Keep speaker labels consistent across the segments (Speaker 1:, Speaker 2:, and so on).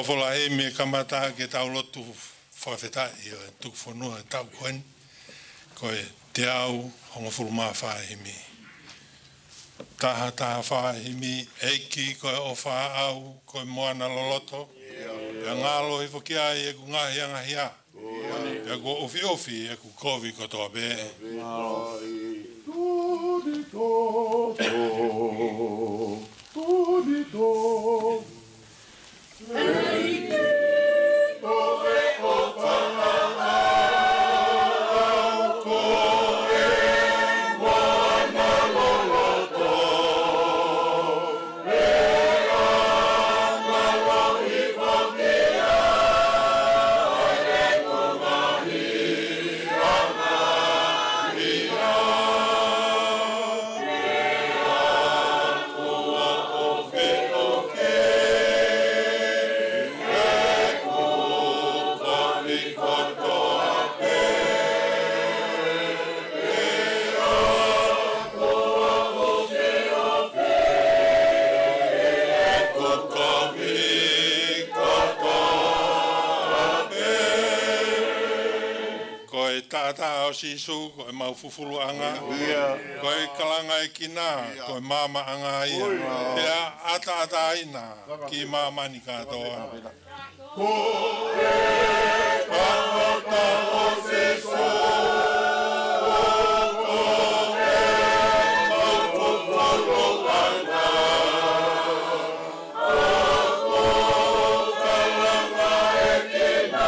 Speaker 1: Fola e me kamata ke tau lotu whakawheta i o tuku whanua tau koen. Koe te au honga furuma whahimi. Taha whahimi eiki koe o whaau koe moana loloto. Pea ngalo i whakia i eku ngahi angahia. Pea ko ofi eku kovi kotoa be. Tudito. Tata o sisu ko e mau fufulu anga ko e kalanga e kina ko e mama anga ia pea ata ina ki mama ni katoa ko e pangota o sisu ko e mau fufulu anga ko kalanga e kina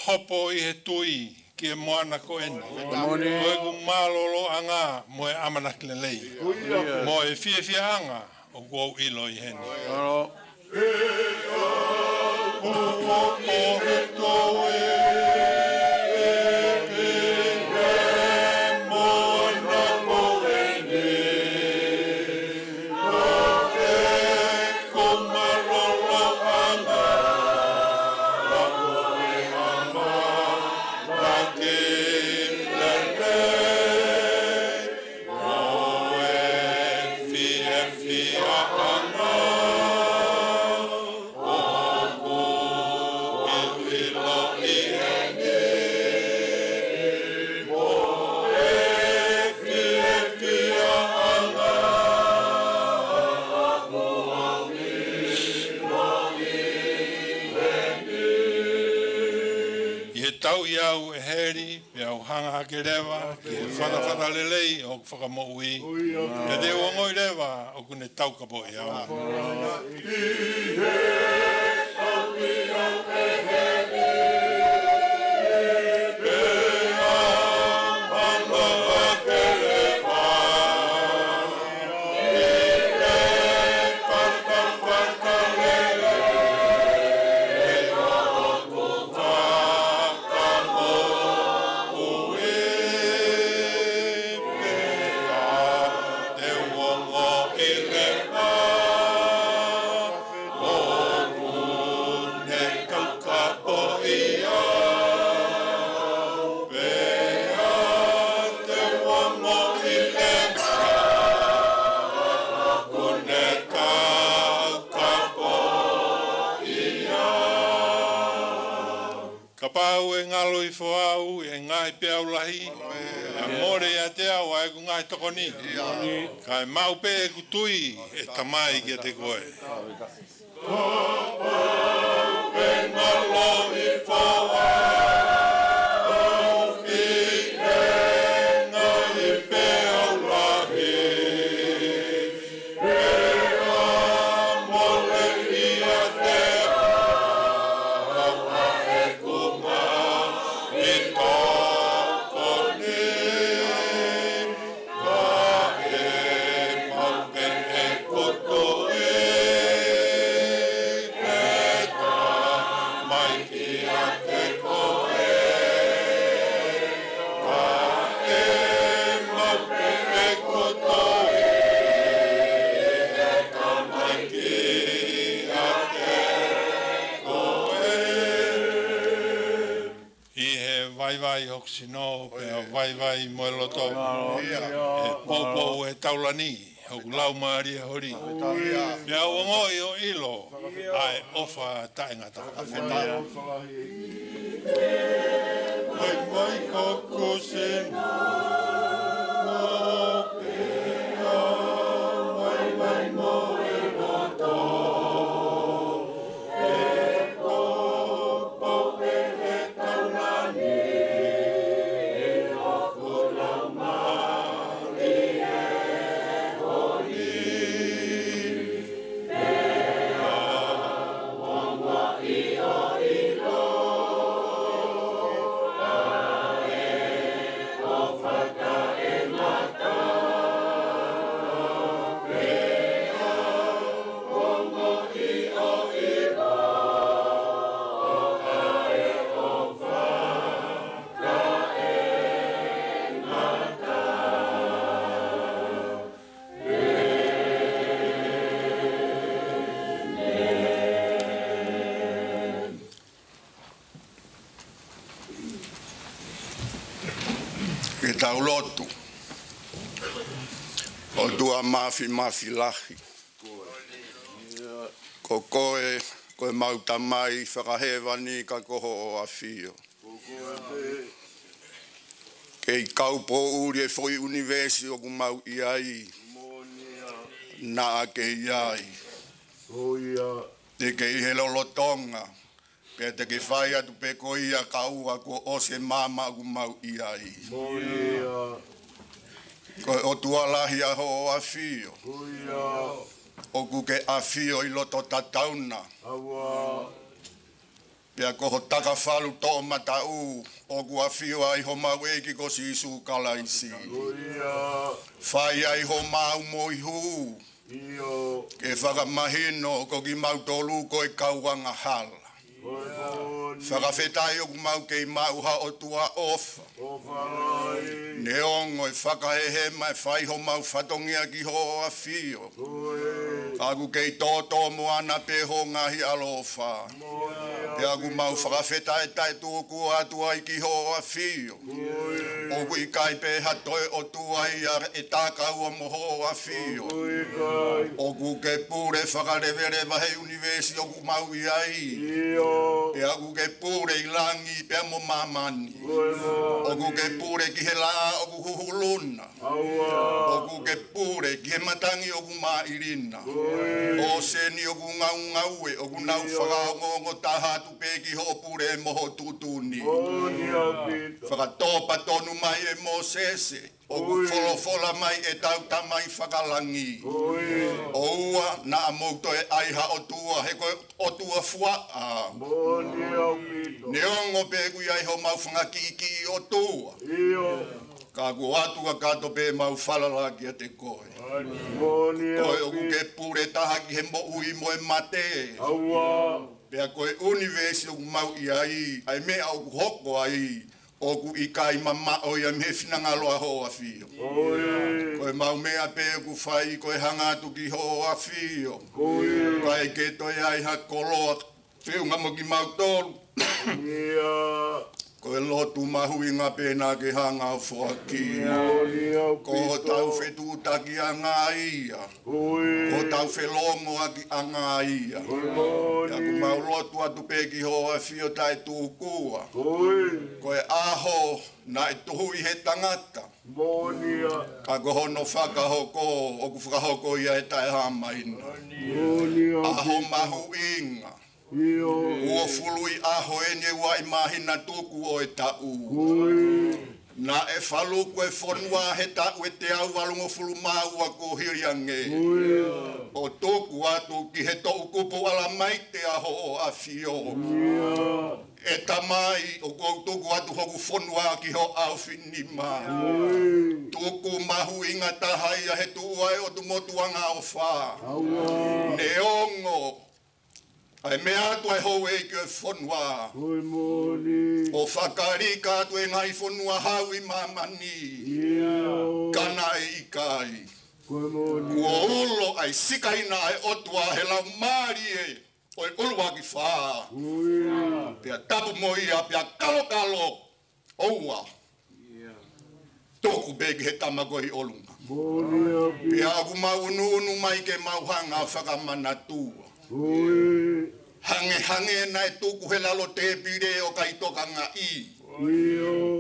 Speaker 1: hopo i he tui ki e moana ko eni. Ko e ku malolo anga mo e amanaki lelei. Mo e fia anga o kou ilo i heni. Moana ko au iau e heri, pe au hanga ke rewa, ke whakawhaka lelei, o whakamou i. Te te wangoi rewa, o kune tau ka po iau. Pau e ngalo I whaau, e ngai peau lahi, a more a te au ai ku ngai tokoni. Ka e mau pe e kutui e tamai ki a te koe. Pau e ngalo I whaau, I e ngai peau lahi, e a more I a te vai hoksino pe vai mo loto e popo e taulani o lau maria hori ya o ngoi o ilo ai ofa taingata vai kokusin vai mo e loto
Speaker 2: Taulotu o tua mafi lahi ko koe mauta mai whakahewani ka koho o awhio kei kaupo uri e whoi universi o ku mau iai na a kei iai te kei he lolotonga pe te ke whai atu pe ko ia ka ua ko ose mama ku mau iai. Ko o tua lahi a ho o awhio. O ku ke awhio I loto tatauna. Pea ko ho taka whalu to mata u. O ku awhio ai ho mau eki ko si isu kalaisi. Whai ai ho mau moi hu. Ke whakamahino ko ki mau tolu ko e kauanga hala. Whakawhetai o ku mau kei mau ha o tua ofa. Ne ongo e whakahehe mai whaiho mau whatongia ki ho o awhio. Aku kei tōtō moana pe ho ngahi alofa. Te aku mau whakawhetai tai tōku atua I ki ho o awhio. O ku I kai pe hatoe o tua ia e tākau o moho o awhio. O ku ke pure whakarevere wahe universi o ku mau iai. Pe aku ke pure I langi pe mo mamani. O ku ke pure ki he la o ku huhuluna. O ku ke pure ki he matangi o ku mairina. O se ni o ku ngau e o ku nau whakaongo taha tu peki ho pure moho tutuni. Whakatopa tonu mai e Mosese. O ku wholofola mai e tau tamai whakalangi. O ua na amouto e aiha o tua he koe o tua fuaa. Neongo peku iai ho mau whangakiki o tua. Ka ku atu ka kato pe mau whalalaki a te koe. Koe o ku ke pure taha ki he mo ui mo e mate. Pea koe universi o ku mau iai. Ai mea o ku hoko ai. O ku ikai mama o ia me finangaloa ho a fio. Koe mau mea pe ku whai koe hangatu ki ho a fio. Koe ke toi ai ha koloa. Whiunga mo ki mau tolu. Koe lotu mahui ngā pēnā ke hanga o whaki. Ko tau whetu taki a ngā ia. Ko tau whelongo a ki a ngā ia. Ia ku mau lotu atu peki ho a whio tai tūkua. Koe aho na e tuhu i he tangata. Ka ko hono whakahoko o ku whakahoko ia e tai hamaina. Aho mahu inga. Ua fului aho e nye wa i mahina tuku o e tau. Na e whalu koe whanua he tau e te au walungo fulu maua ko hiriange. O tuku atu ki he tau kupu ala mai te aho o a fio. E tamai o kou tuku atu hoku whanua ki ho au whinima. Tuku mahu inga tahai he tua e o tu motuanga o wha. Neongo. Ai mea atu ai hou e ke whanua. O whakarika atu e ngai whanua hau i mamani. Kana e ikai. Kua ulo ai sikaina ai otua he lau maari e. O e ulua ki whaa. Pea tapu mo ia, pea kalo kalo. Oua. Toku begi he tamako i olunga. Pea aku mau unu mai ke mau hanga whakamana tua. Hange na e tuku he lalo te pire o kai toka nga i.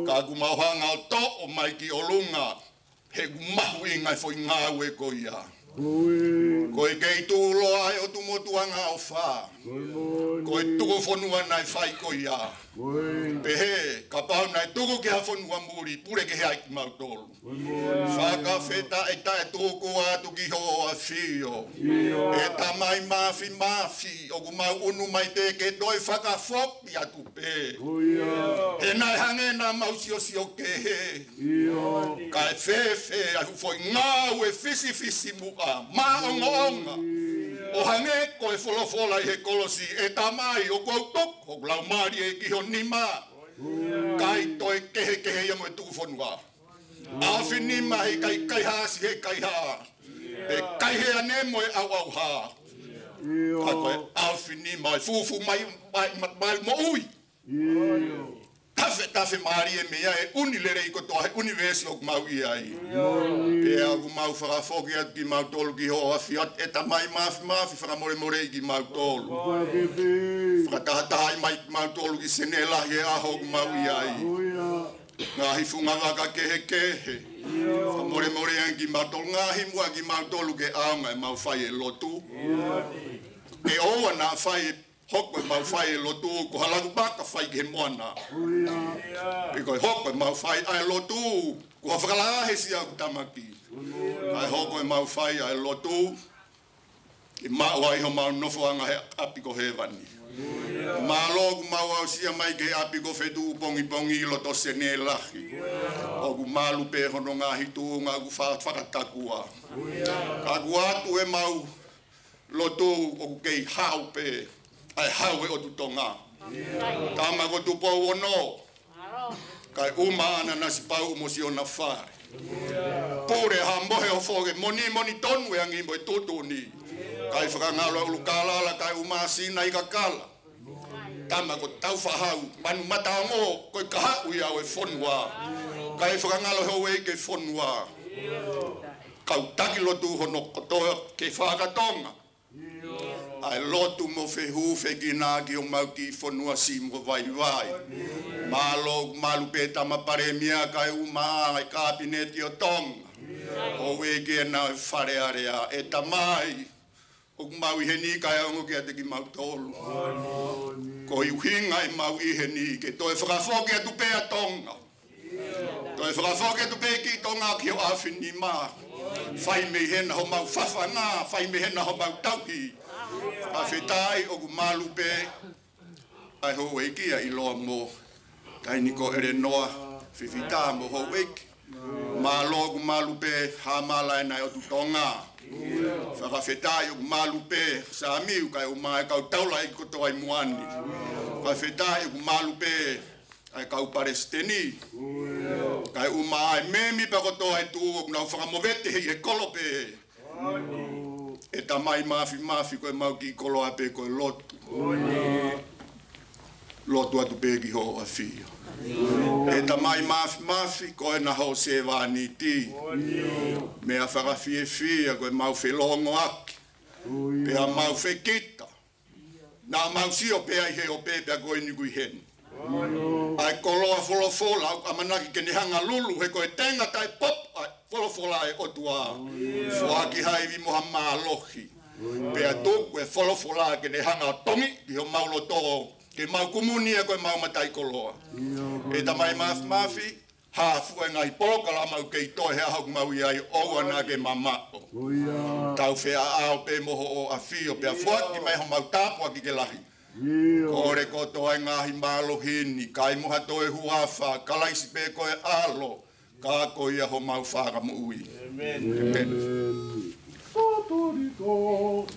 Speaker 2: Ka ku mau hanga o to o mai ki olunga. He mahu ingai fo inga ue ko ia. Koe kei tūlo ai o tumotuanga o wha. Koe tuku whanua nai whai ko ia. Pehe, ka pau nai tuku ki ha whanua muri, pure ke hea ki mau tolu. Whaka wheta e tae tuku atu ki ho a whio. E tamai mafi, o ku mau unu mai te ke doi whaka whopi atu pe. He nai hange na mau sio ke he. Ka e whewhe, a hufoi ngā ue fisi mua. Maonga o hange ko e wholofola i he kolosi e tamai o kou tok o lau maari e ki ho nima kai toi kehe ia mo e tuku whanua awhi nima he kai haasi he kai haa e kai he ane mo e au haa ka koe awhi nima e fufu mai mo ui Tafe maari e mea e unilere i kotoa he universi o kumau i ai. Pea o kumau whakafoki atu ki mau tolu ki ho afi at e tamai mafi whakamore i ki mau tolu. Whakatahataha i mai ki mau tolu ki sene lahi e aho o kumau i ai. Ngā hifunga waka kehe. Whamore an ki mau tolu. Ngā himua ki mau tolu ke aonga e mau whai e lotu. E oa nā whai e hoko e mau whai e lotu ko halangu baka whai ki he moana. E koe hoko e mau whai ai lotu ko hawhakalahe si au tamaki. Ai hoko e mau whai ai lotu e mau ai ho mau nofoanga he apiko he wani. Malo ku mau au sia mai ke apiko whetu pongi i loto sene lahi. O ku malu pe hono ngā hitu ngā ku whakatakua. Ka ku atu e mau lotu o ku kei hau pe. Ai hau e o tu tonga. Tama ko tu pau ono. Kai uma ana nasi pau mo si ona whare. Pure ha mohe o whoge moni tonu e angi mo e tutuni. Kai whakangalo ulu kalala kai uma sina i kakala. Tama ko tau whahau. Manu mataongo koe kahau ia o e whonua. Kai whakangalo heo e ke whonua. Kau taki lotu hono kotoa ke whakatonga. Ai lotu mo fehu fekina ki o mau ki whanua si mo vai. Malu pe tama paremia kai uma ai kabineti o tonga. O wege na whare area e tamai o mau I heni kai ongo kia te ki mau tolu. Ko I uhinga I mau I heni ke to e whakafoke atu pe a tonga. To e whakafoke atu pe ki tonga ki o awhini maa. Whai me hena ho mau whawhanga, whai me hena ho mau tauki. A whetai o ku malu pe, ai ho ekia I loa mo. Tai niko ere noa, whiwhita mo ho eki. Ma loa ku malu pe, ha mala e nai o tu tonga. Whakawhetai o ku malu pe, sa miu kai o mai kau taula I koto ai muani. Whakawhetai o ku malu pe, ai kau paresteni. Kai uma ai memi pa koto ai tu o na whakamovete hei he kolope. E ta mai mafi koe mau ki kolo ape koe lotu. Lotu atu pe ki ho a fia. E ta mai mafi koe na ho se wani ti. Mea whakawhie koe mau whelongo aki. Pea mau whekita. Na mau sio pe ai he o pe pea koe ni kui heni. Ai koloa folofola au amanaki ke ni hanga lulu he koe tenga tai pop ai folofola e otua fuaki haivi moha maalohi pea tuku e folofola ke ni hanga tongi ki ho maulo toho ke mau kumuni e koe mau matai koloa e tamai mafi hafu e ngai poka la mau kei toi hea hau mau iai oua na ke mamao tau whea ao pe moho o afio pea fuaki mai ho mau tapua ki ke lahi Kore koto ai ngahi malo hini, kai moha toe huafa, kalaisi pe koe alo, ka koe ia ho mau whaka mui. Amen. Amen. Sotoriko.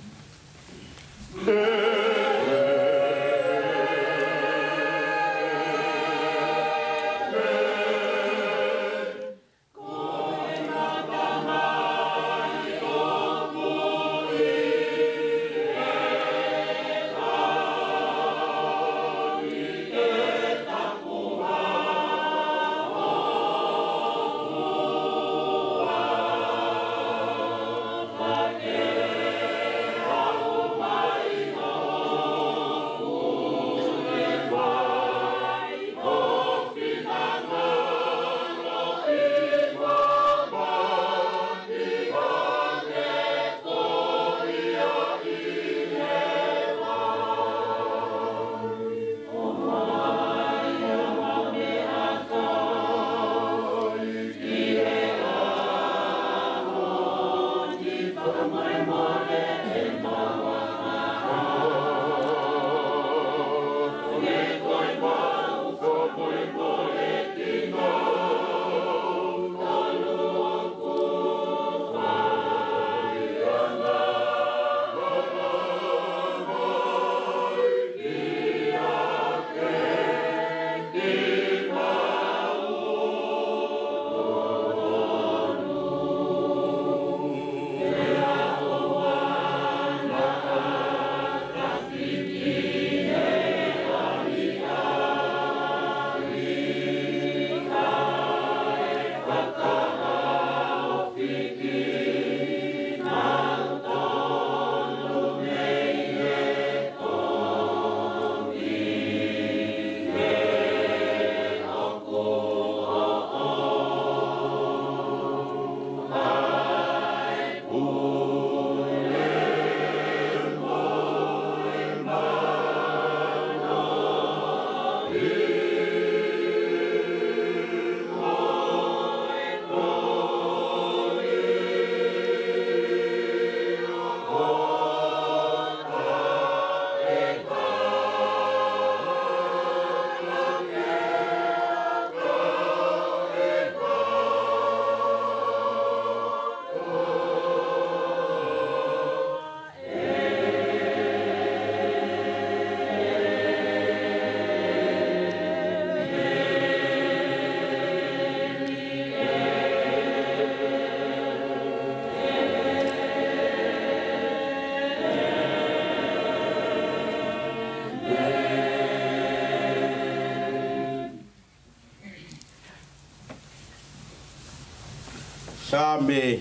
Speaker 3: Sa me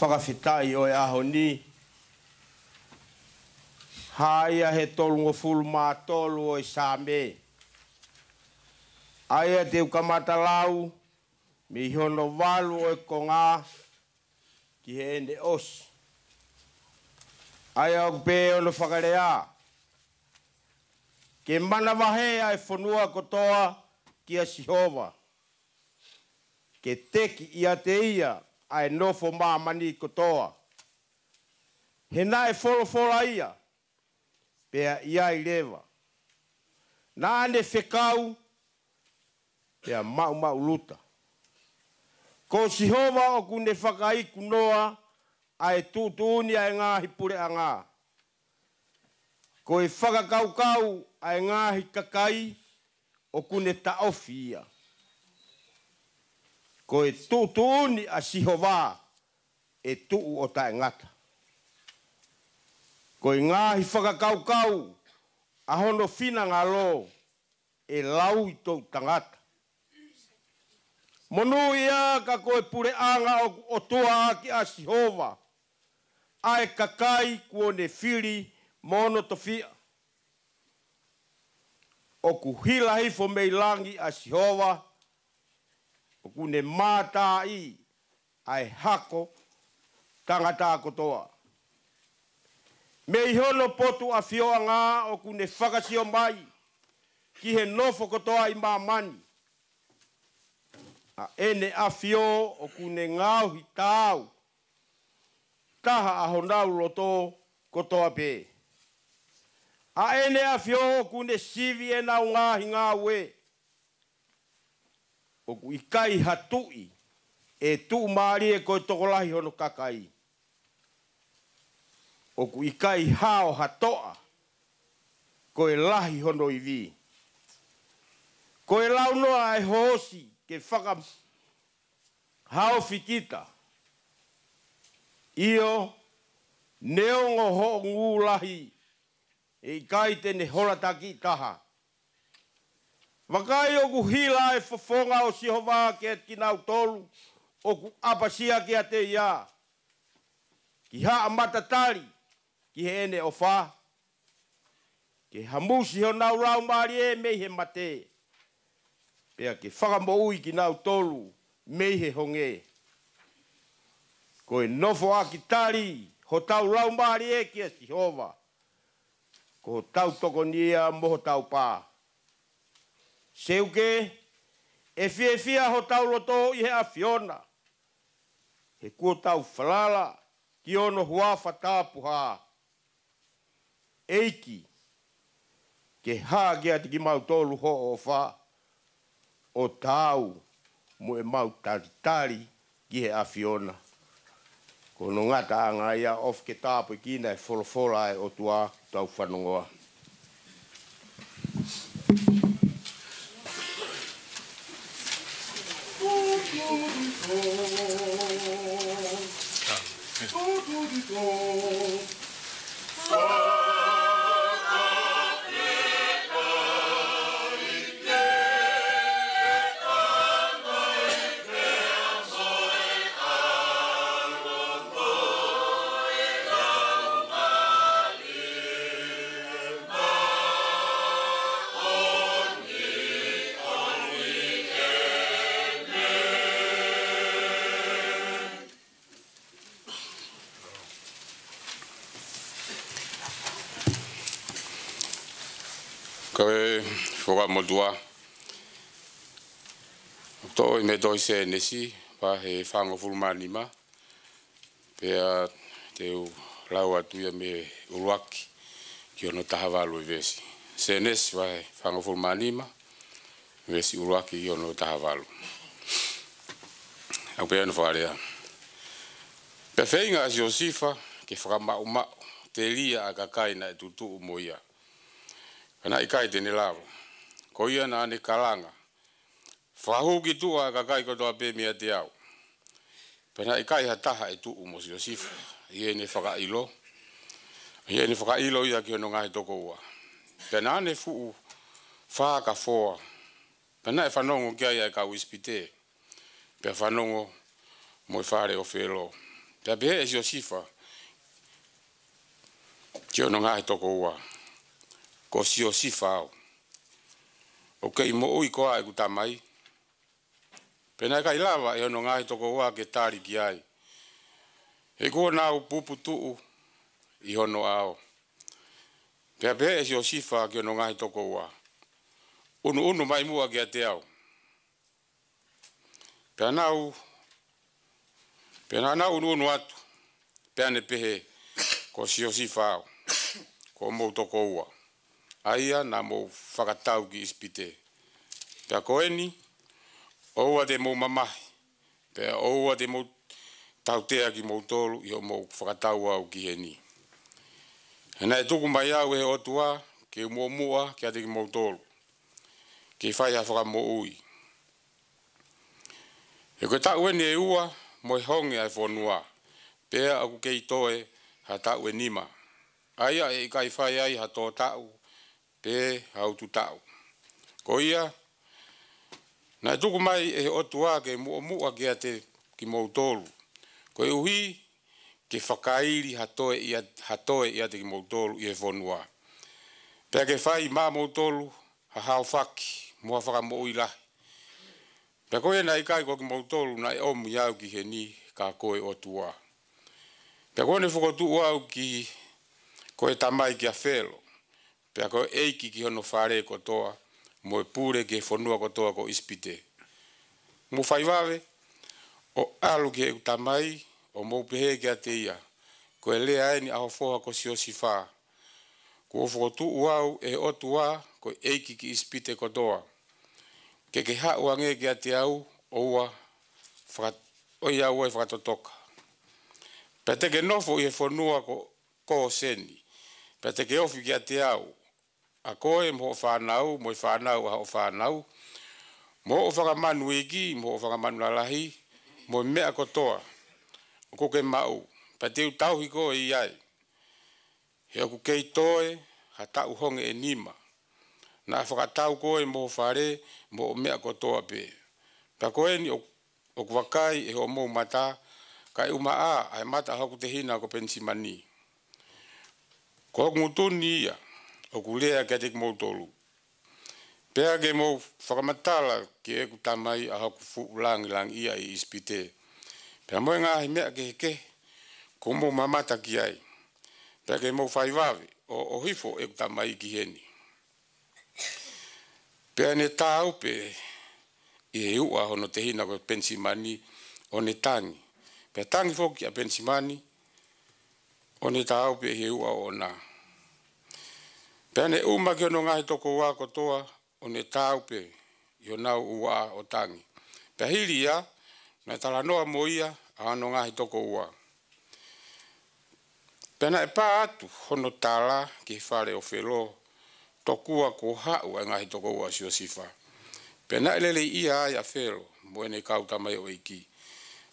Speaker 3: whakawhitai o e aho ni. Haia he tolungo fulu mā tolu o e sa me. Aia te ukamata lau, me hono walu o e konga, ki he ene os. Ai au pe ono whakarea. Ke mana wahe ai whanua kotoa ki a Sihova. Ke teki ia te ia ai nofo mamani kotoa. He nai wholofola ia. Pea ia i lewa. Nā ane whekau. Pea mau luta. Ko Sihova o kune whakaiku noa. Ai tūtūni ai ngāhi pure a ngā. Ko e whakakaukau ai ngāhi kakai o kune taofi ia. Ko e tūtūni a Sihova e tuu o tae ngata. Ko e ngāhi whakakaukau a hono whina ngā lo e lau i tō tangata. Monu ia ka koe pure anga o tua aki a Sihova. Ai kakai kuone whiri mono tofia. O ku hila hifo mei langi a Sihova. O kune mātā i ai hako tangata kotoa. Mei hono potu a whioa ngā o kune whakasio mai. Ki he nofo kotoa i mamani. A ene a whio o kune ngauhi tāu. Taha a honau loto kotoa pē. A ene a whio kune sivi e nau ngāhi ngā ue. O ku ikai hatui e tu maari e koe tokolahi hono kakai. O ku ikai hao hatoa koe lahi hono iwi. Koe launoa e hoosi ke whaka hao fikita. Io neongo ho ngulahi e kai tene horataki taha. Wakai o ku hila e whafonga o Sihova ke ki nau tolu o ku apasia ki a te ia. Ki haa matatari ki he ene o wha. Ke hamusi ho nau rau maari e mei he mate. Pea ke whakamoui ki nau tolu mei he honge. Ko e nofo aki tari, ho tau rau maari e ki a Sihova. Ko tau toko nia moho tau pā. Seuke, e fia ho tau loto i he a Fiona. He kua tau whalala ki ono huafa tāpu hā. Eiki, ke hā kia tiki mau tolu ho o wha. O tau mo e mau tari ki he a Fiona. Ko no ngata anga ia of ke tāpu kina e wholofola e o tua tau whanongoa.
Speaker 4: Kawe whaka motua. Tō i me toi se nesi, pa he whango furumanima. Pea te lau atuia me uruaki ki ono tahawalu i vesi. Se nesi pa he whango furumanima, vesi uruaki ki ono tahawalu. Au pea no wharea. Pea whainga asi o sifa, ke whakamau mau, te lia a kakai na e tutu moia. Kana ikai tene lawa. Ko ia na ane kalanga. Whahuki tua kakai kotoa pe mea te au. Pena ikai hataha e tuu mo si o sifa. Ie ne whakailo. Ie ne whakailo ia ki ono ngahi toko ua. Pena ane fuu whaka foa. Pena e whanongo kia ia e kau ispite. Pea whanongo mo e whare o whelo. Pea pehe e si o sifa. Ki ono ngahi toko ua. Ko si o sifa au. O kei mo ui koa e kutamai. Pena kai lava e ono ngai toko ua ke tari ki ai. E kua nau pupu tuu i hono ao. Pea pea e si o sifa ki ono ngahi toko ua. Unu mai mua ki a te au. Pea nau unu atu. Pea ne pehe ko si o sifa au. Ko mou toko ua. Aia na mou whakatau ki ispite. Pea koeni, oua te mou mamahi. Pea oua te mou tautea ki mou tolu i o mou whakatau au ki he ni. Hena e tuku mai au e otua, ke mua ki ate ki mou tolu. Ke whai ha whaka ui. E koe tau eni e ua, mo e honge ai whonua. Pea aku kei toe ha tau e nima. Aia e kai whai ai ha tō tau, pe hau tu tau. Ko ia, na e tuku mai e otua ke mua ki ate ki mou tolu. Ko e uhi, ke whakairi hatoe i ate ki mou tolu i e whonua. Pea ke whai mā mou tolu, ha hao whaki, mua whaka mo lahi. Pea koe na i kai ko ki mou tolu na e omu iau ki he ni ka koe otua. Pea koe ne whakotu au ki koe tamai ki a whelo. Pea koe eiki ki hono whare kotoa, mo e pure ke whonua kotoa ko ispite. Mo whaiwawe, o alu ki e tamai, o mou pehe ki a te ia. Ko e lea eni aho whoha ko si o si wha. Ko o whakotu au e otua, ko eiki ki ispite kotoa. Ke hau ange ki a te au, oua, o ia ua e whakatotoka. Pea teke nofo i e whonua ko seni. Pea teke ofi ki a te au. A koe mo o whanau, mo i whanau a o whanau. Mo o whakamanu eki, mo o whakamanu lalahi, mo i mea kotoa. Ko ke mau. Pea te utauhi ko i ai. He aku kei toe, ha tau honge e nima. Na whakatau koe mo whare, mo o mea kotoa pe. Pea koe ni o kuwakai e o mou mata, kai uma ai mata haku te hina ko pensimani. Ko ngutuni ia, o kulea kia te ki mou tolu. Pea ke mou whakamatala ki e kutamai a haku fuulangi ia i ispite. Pea moe ngahi mea ke heke, ko mou mamata ki ai. Pea ke mou whaiwawe, o hifo e kutamai ki heni. Pea ne tāu pe i e ua hono te hina ko pensimani o ne tangi. Pea tangi foki a pensimani o ne tāu pe i e ua o nā. Pea ne uma ki ono ngahi toko ua kotoa o ne tāu pe i o nau ua o tangi. Pea hiri ia, na tala noa mo ia a ano ngahi toko ua. Pea na e pā atu hono tala ki whare o whelo tokua ko hau a ngahi toko ua si o sifa. Pea na elele ia ai a whelo, mo ene kauta mai o iki.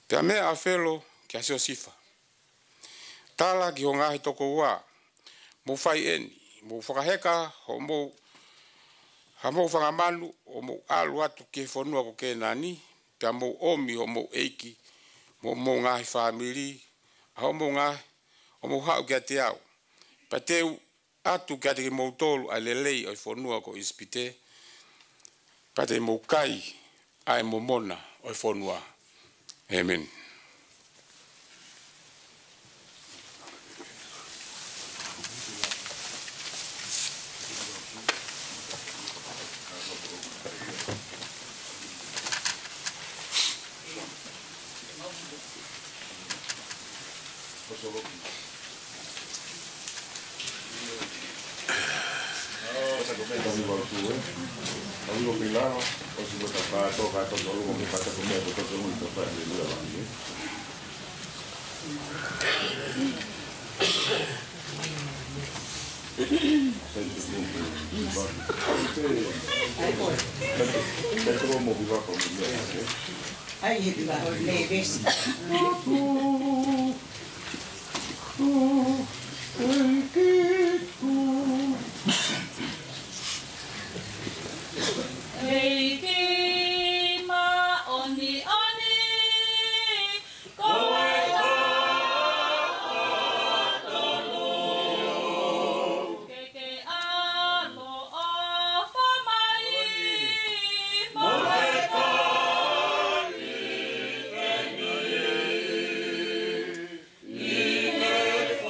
Speaker 4: Pea mea a whelo ki a si o sifa. Tala ki ho ngahi toko ua, mo whai eni, mo whakaheka, ho mo ha mo whangamanu, o mo alu atu ke whanua ko ke nani, pea mo omi ho mo eiki, mo ngahi whamiri, ho mo ngahi, o mo hau ki a te au. Pa teu atu ki a te ki mou tolu a lelei o i whanua ko ispite, pa te mou kai ai mo mona o i whanua. Amen.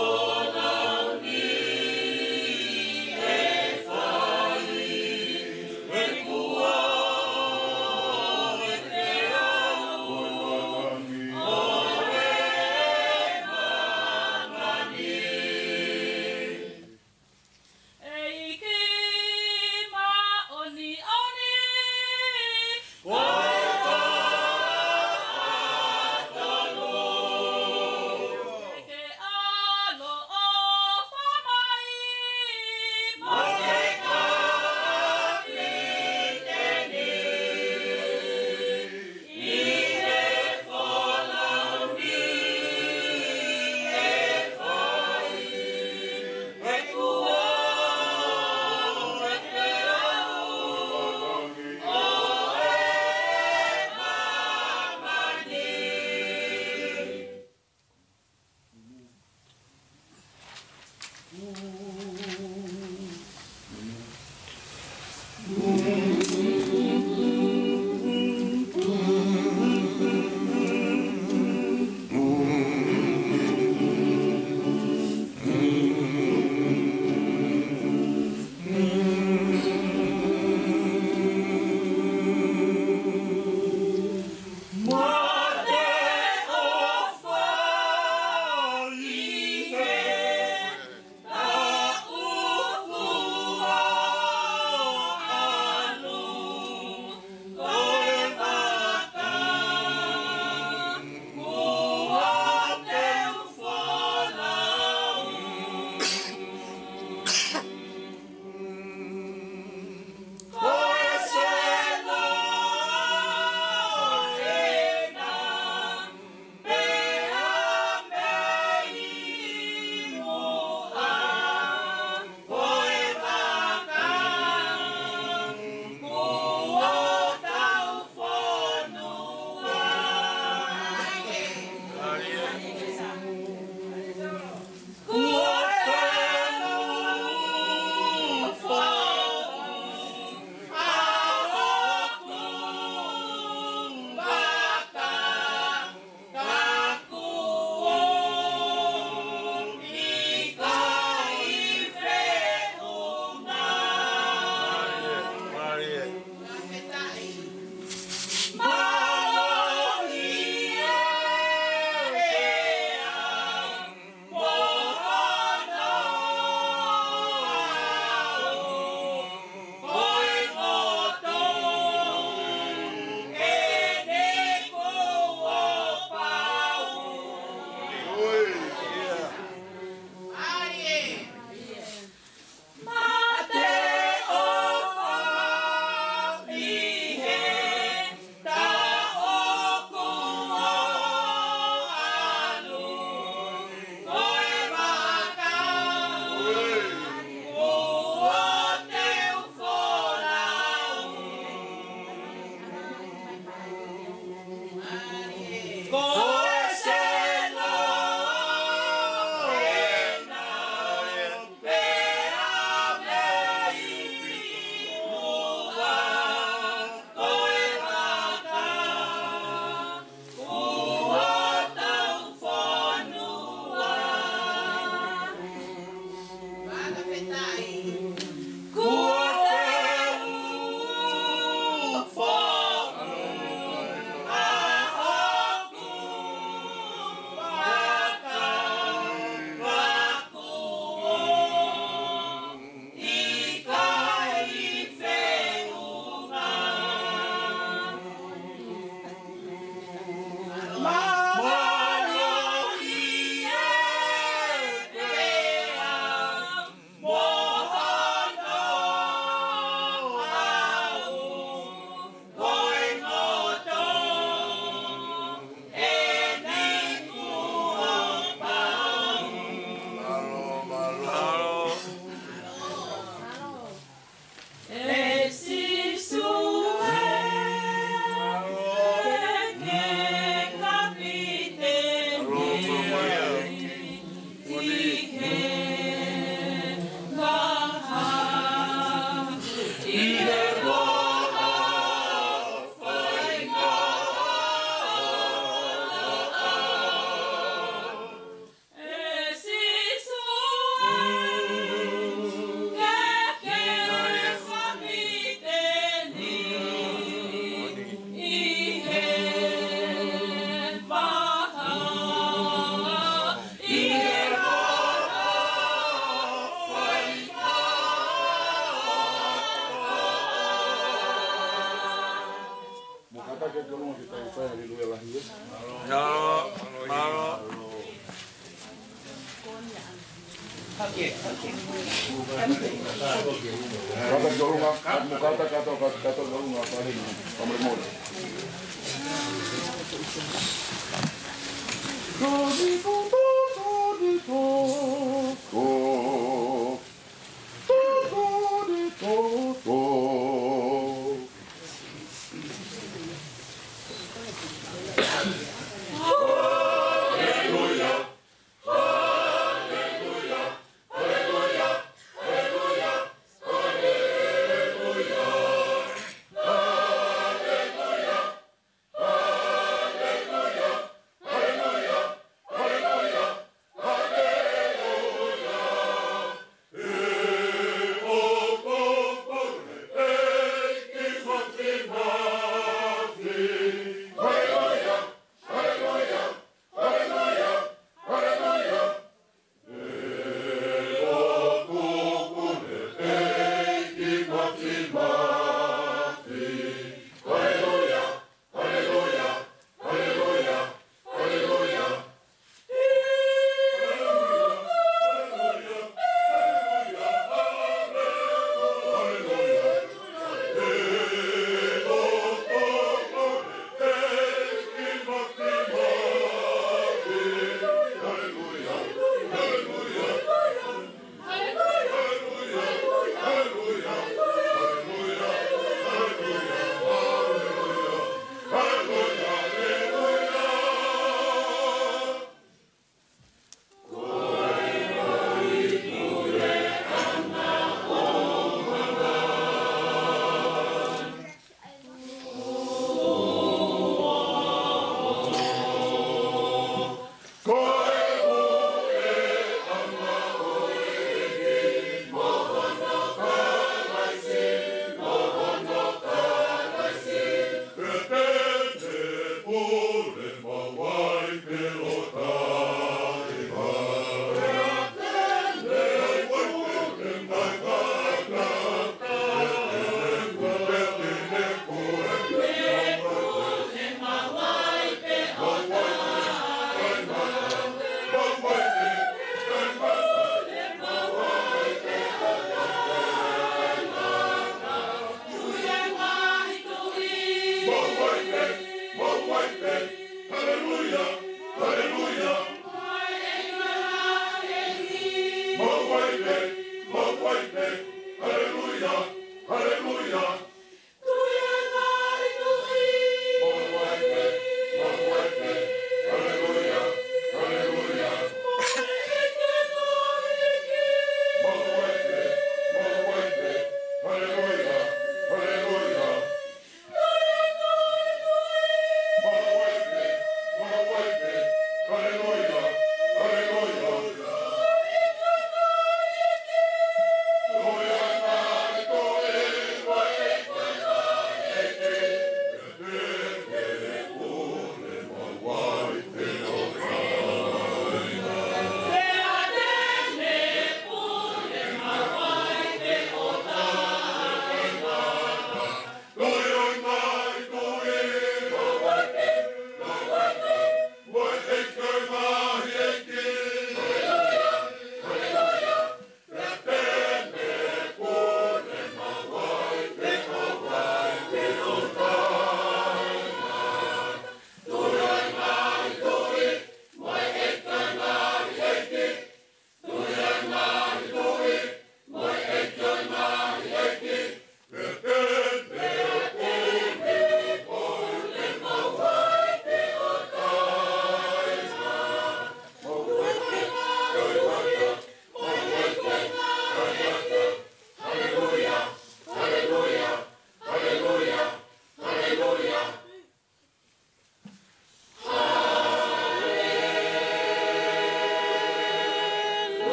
Speaker 5: Oh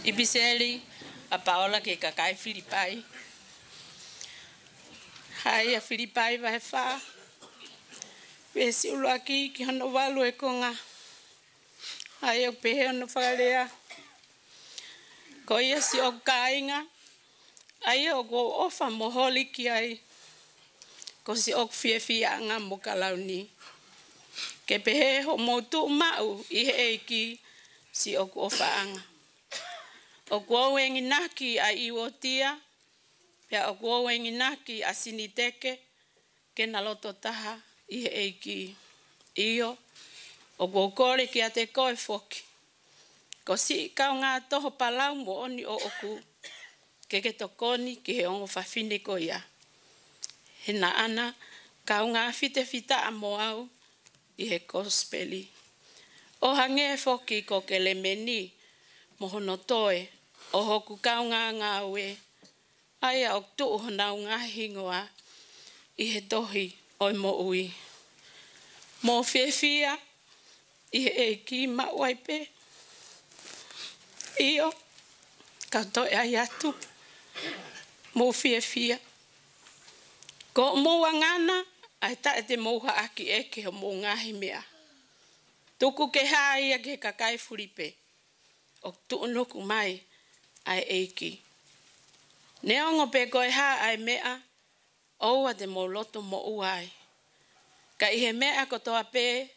Speaker 5: Ibiseli a Paola ke kakai Filipai. Hai a Filipai vai fa. Vesi ulo aki ki hono walu e konga. Hai o pehe ono whakalea. Ko ia si o kainga. Ai o ko ofa moholi ki ai. Ko si o fia anga mo kalauni. Ke pehe ho mo tu mau I he ki si o ko ofa anga. O ko wengi naki a iwotia. Pea o ko wengi naki a siniteke. Ke na loto taha I he ki iyo. O ko kore ki a te koe foki. Ko si kau ngā toho palau mo oni o oku. Ke tokoni ki he ongo whawhine ko ia. He na ana kau ngā fita a mo au I he kospeli. O hange foki ko ke le meni mohono toe. O hoku kau ngā ue. Aia o tuu honau ngā hingoa I he tohi oi mo ui. Mo fia I he ki mawaipe. Iyo, ka toi ai atu. Mo fia. Ko mo wangana, ai ta te moha aki eke o mo ngahi mea. Tuku ke haia ke kakai furipe. O tuunoku mai ai eiki. Neongo pe koe ha ai mea, oua te mo loto mo uai. Ka ihe mea ko toa pe,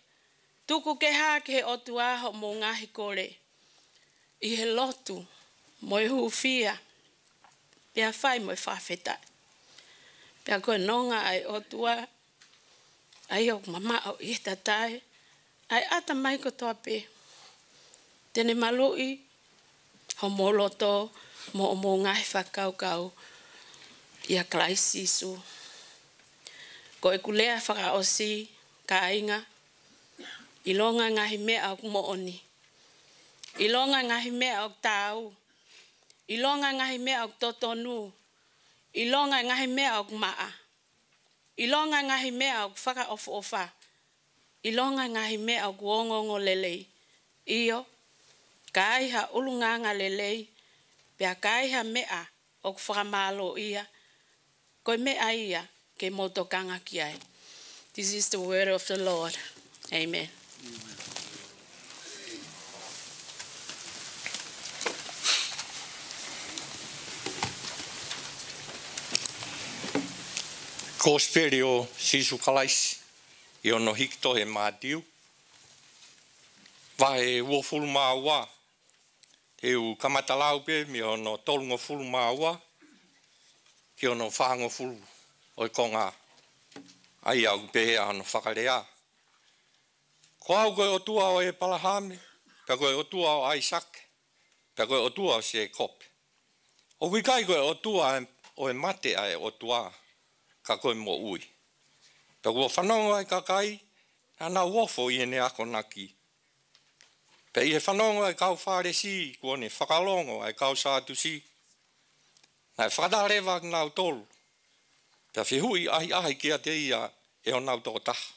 Speaker 5: tuku ke ha ke he otu aho mo ngahi kore. I he lotu, mo I hufia, pia whai mo I whawheta. Pia koe nonga ai otua, ai o mama o I tatai, ai ata mai ko toa pe. Tene malui, ho mo loto, mo ngahi whakaukau, ia klaisisu. Ko e kulea whakaosi, ka inga, I longa ngahi mea o mo oni. I longa ngahi mea o tau. I longa ngahi mea o totonu. I longa ngahi mea o maa. I longa ngahi mea o whaka ofa. I longa ngahi mea o ongongo lelei. Iyo, ka aiha ulunganga lelei. Pea ka aiha mea o whakamalo ia. Koe mea ia ke motokanga ki ai. This is the word of the Lord. Amen.
Speaker 6: Kosperi o Sisu Kalaisi, I ono hikto he mātiu. Wahe ua fulu māua, he u kamatalau pe, mi ono tolungo fulu māua, ki ono whahango fulu, oi konga, ai au pehe ano whakarea. Ko au koe o tua o e palahame, pe koe o tua o Aisake, pe koe o tua o se kope. O wikai koe o tua o e mate ai o tua, ka koe mo ui. Pe kua whanongo ai kakai, nana uofo I ene ako naki. Pe I he whanongo ai kau whare si, kua ne whakalongo ai kau sātu si. Nai whakarewa nau tolu. Pe whihui ahi kia te ia e o nau tō taha.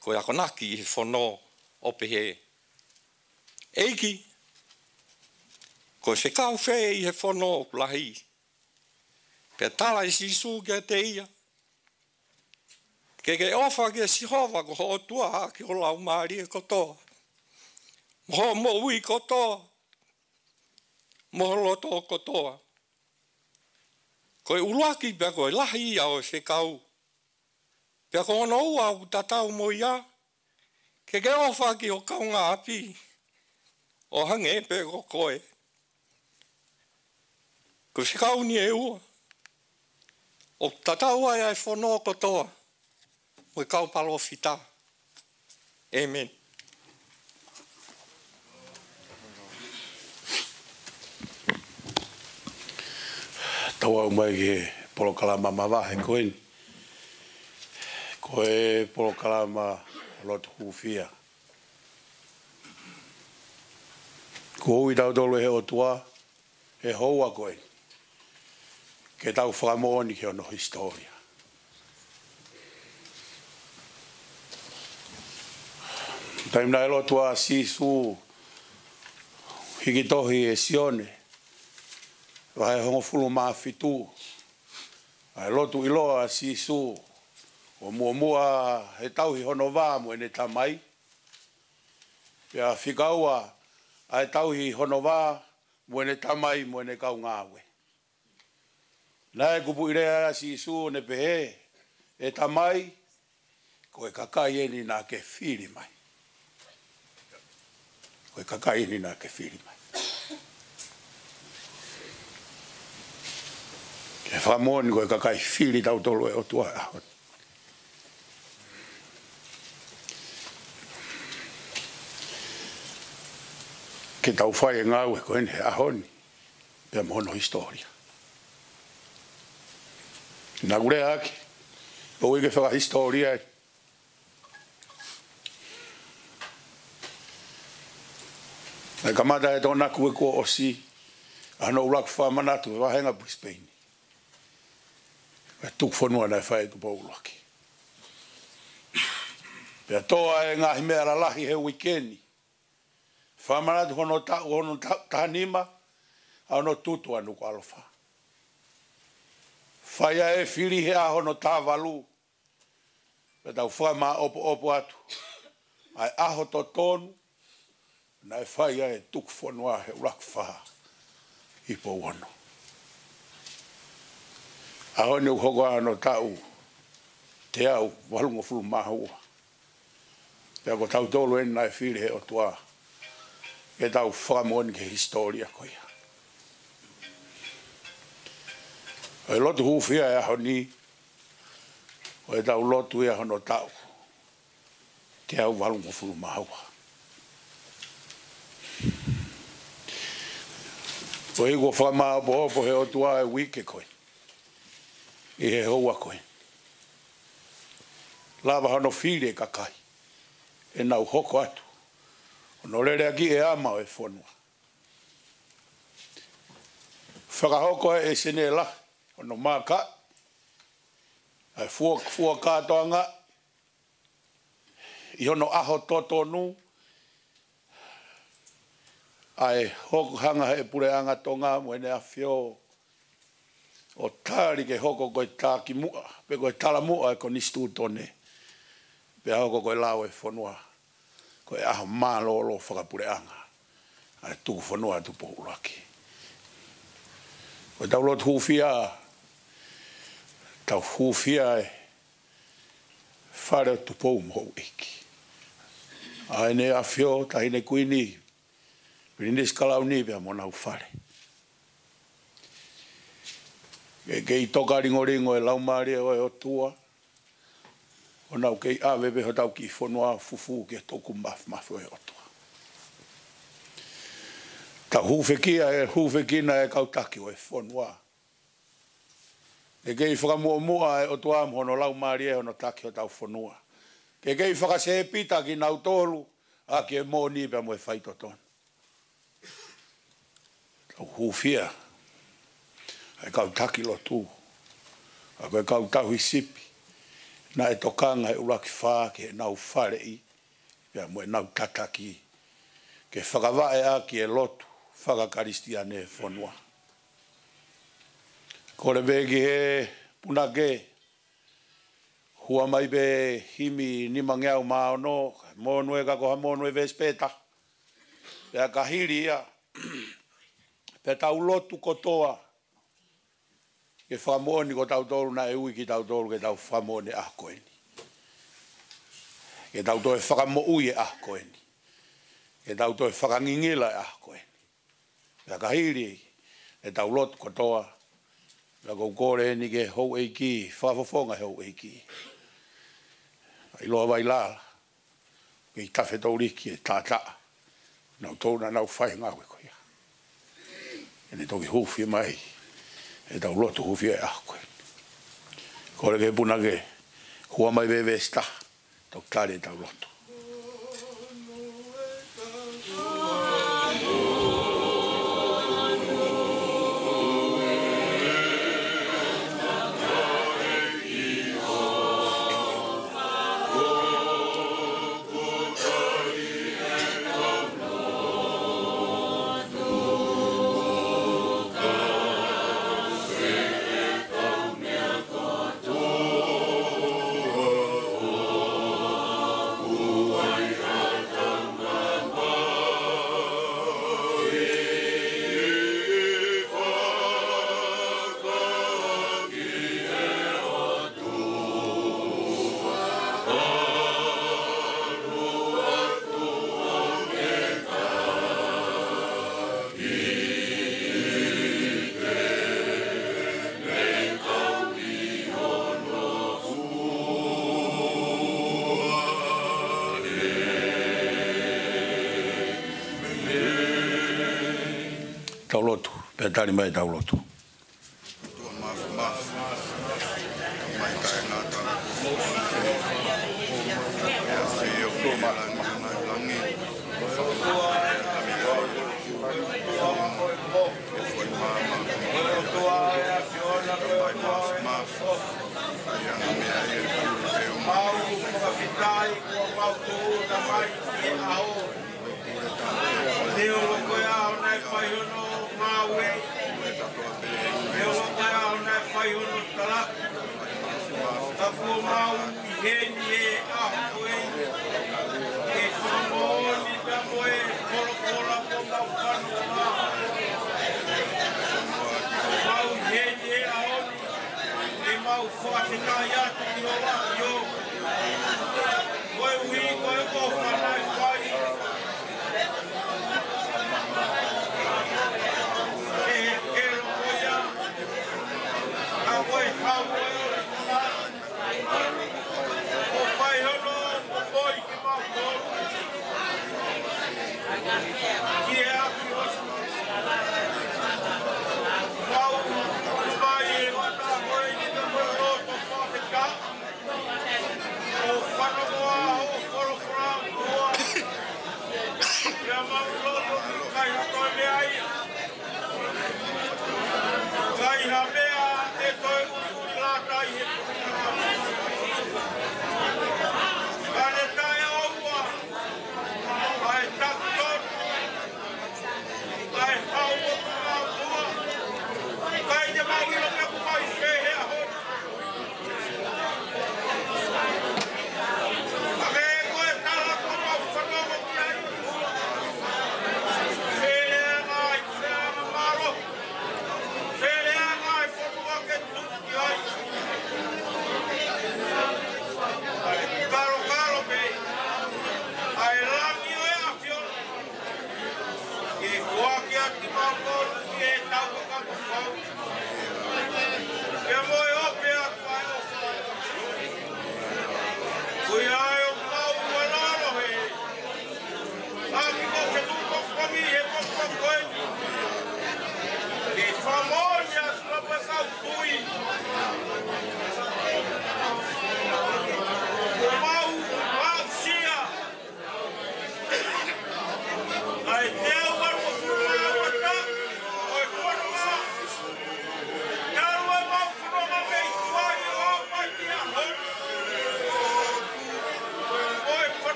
Speaker 6: Koe ako naki I he whono ope he. Eiki, koe whekau whē I he whono o kulahi. Pe tala I sisu kia te ia. Ke ofa ke sihova ko ho tua ki o lau maari e kotoa. Mo ui kotoa. Mo loto kotoa. Koe uluaki pia koe lahi ia o whekau. Pia ko ono ua u tatau mo ia. Ke ofa ki o kaunga api. O hange pe ko koe. Ko whekau ni e ua. O tatau ai ai whono kotoa. Mo kau palo fita. Amen.
Speaker 7: Taua umai ke polokalama mawahe koeni. Koe polokalama lotu hufia. Ko ui tau tolu he otua, he houa koeni. Ke tau whakamooni ke ono historia. Taimna elo tua sisu hikitohi e sione. Wahe hongo fulu maafitu. Ai lotu iloa sisu. O mua he tauhi hono vāmu ene tamai. Pea whikaua ai tauhi hono vā Mwene tamai, mwene kau ngawe. Nai kupu irea si su ne pehe. E tamai, koe kakai eni nā ke whiri mai. Koe kakai eni nā ke whiri mai. Ke whamoni koe kakai whiri tau tolo e o tua e ahon. Ke tau whai e ngau e koe ne ahoni. Pea mono historia. Nā gure aki. Pau ike whaka historia e. Nai kamata e tōna kue kua osi. Ano ulaku whamanatu e wahenga Brisbane. E tuk whanua nai whae tu pau ulaki. Pea toa e ngahi mea ralahi he wikeni. Whamanatu hono tahanima. Ano tutu anu ko alofa. Whaia e whiri he ahono tāwalu. Pea tau whae maa opo atu. Ai aho to tonu. Nai whaia e tuk whanua he ulaku whaha. Ipo wano. Aho ni uhoko ano tau. Te au walungo fulu mahua. Pea ko tau tolu eni nai whiri he o tua. E tau whamoni ke historia koia. O e lotu hufia e aho ni. O e tau lotu e aho no tau. Te au walungo fulu mahua. O e go whama opo he o tua e wike koe. I he hoa koe. Lava hano whiri e kakai. E nau hoko atu. O no rere aki e ama o e whanua. Whakahoko e sene la. O no maka. Ai fua kātoanga. I hono aho totonu. Ai hoko hanga he pure anga tonga mwene a whio. O tāri ke hoko koe tāki mua. Pe koe tala mua e ko nistu tone. Pe hoko koe lau e whanua. Koe aho mālolo whakapure anga. Ai tuku whanua tu pohulaki. Koe tau lot hufia. Tau hufia e. Whare tu pohu mou iki. Ai ne a whio tahine kuini. Rindes kalau ni pia mona ufare. Kei toka ringo e laumari o e o tua. O nau kei awewe ho tau ki whanua fufu ke toku mafu e o tua. Ta hufekina e kautaki o e whanua. Kei whakamua e o tua hono laumari e hono taki o tau whanua. Kei whakase pita ki nau tolu a ke mo ni pia mo e whaito tonu. Hufia. Ai kau taki lo tu. A koe kau tahu i sipi. Na e tokanga e uraki whaa ke nau whare i. Pea mo e nau tataki. Ke whakawae a ki e lotu. Whakakaristia ne whanua. Kore vegi he punake. Hua mai be himi nimangeau mao no. Monue ka koha monue vespeta. Pea kahiri ia. Pea tau lotu kotoa. Ke whamoni ko tau tolu na e ui ki tau tolu ke tau whamoni ahkoeni. Ke tau toe whakamo ui e ahkoeni. Ke tau toe whakangingila e ahkoeni. Pea kahiri e tau lotu kotoa. Pea kou kore ni ke hou eiki. Whafofonga hou eiki. I loa vai lala. Ke i tawhe tauriki e tātaa. Nau tolu na nau whai ngawe koia. Ene toki hufi mai. E tau lotu hufi e ahkoe. Kore ke punake. Hua mai bebe sta. Tau tari e tau lotu.
Speaker 2: Oh
Speaker 7: taulotu, pe tari mai taulotu.
Speaker 2: Tua mafu. Mai kai nā tāna. Ea whio ki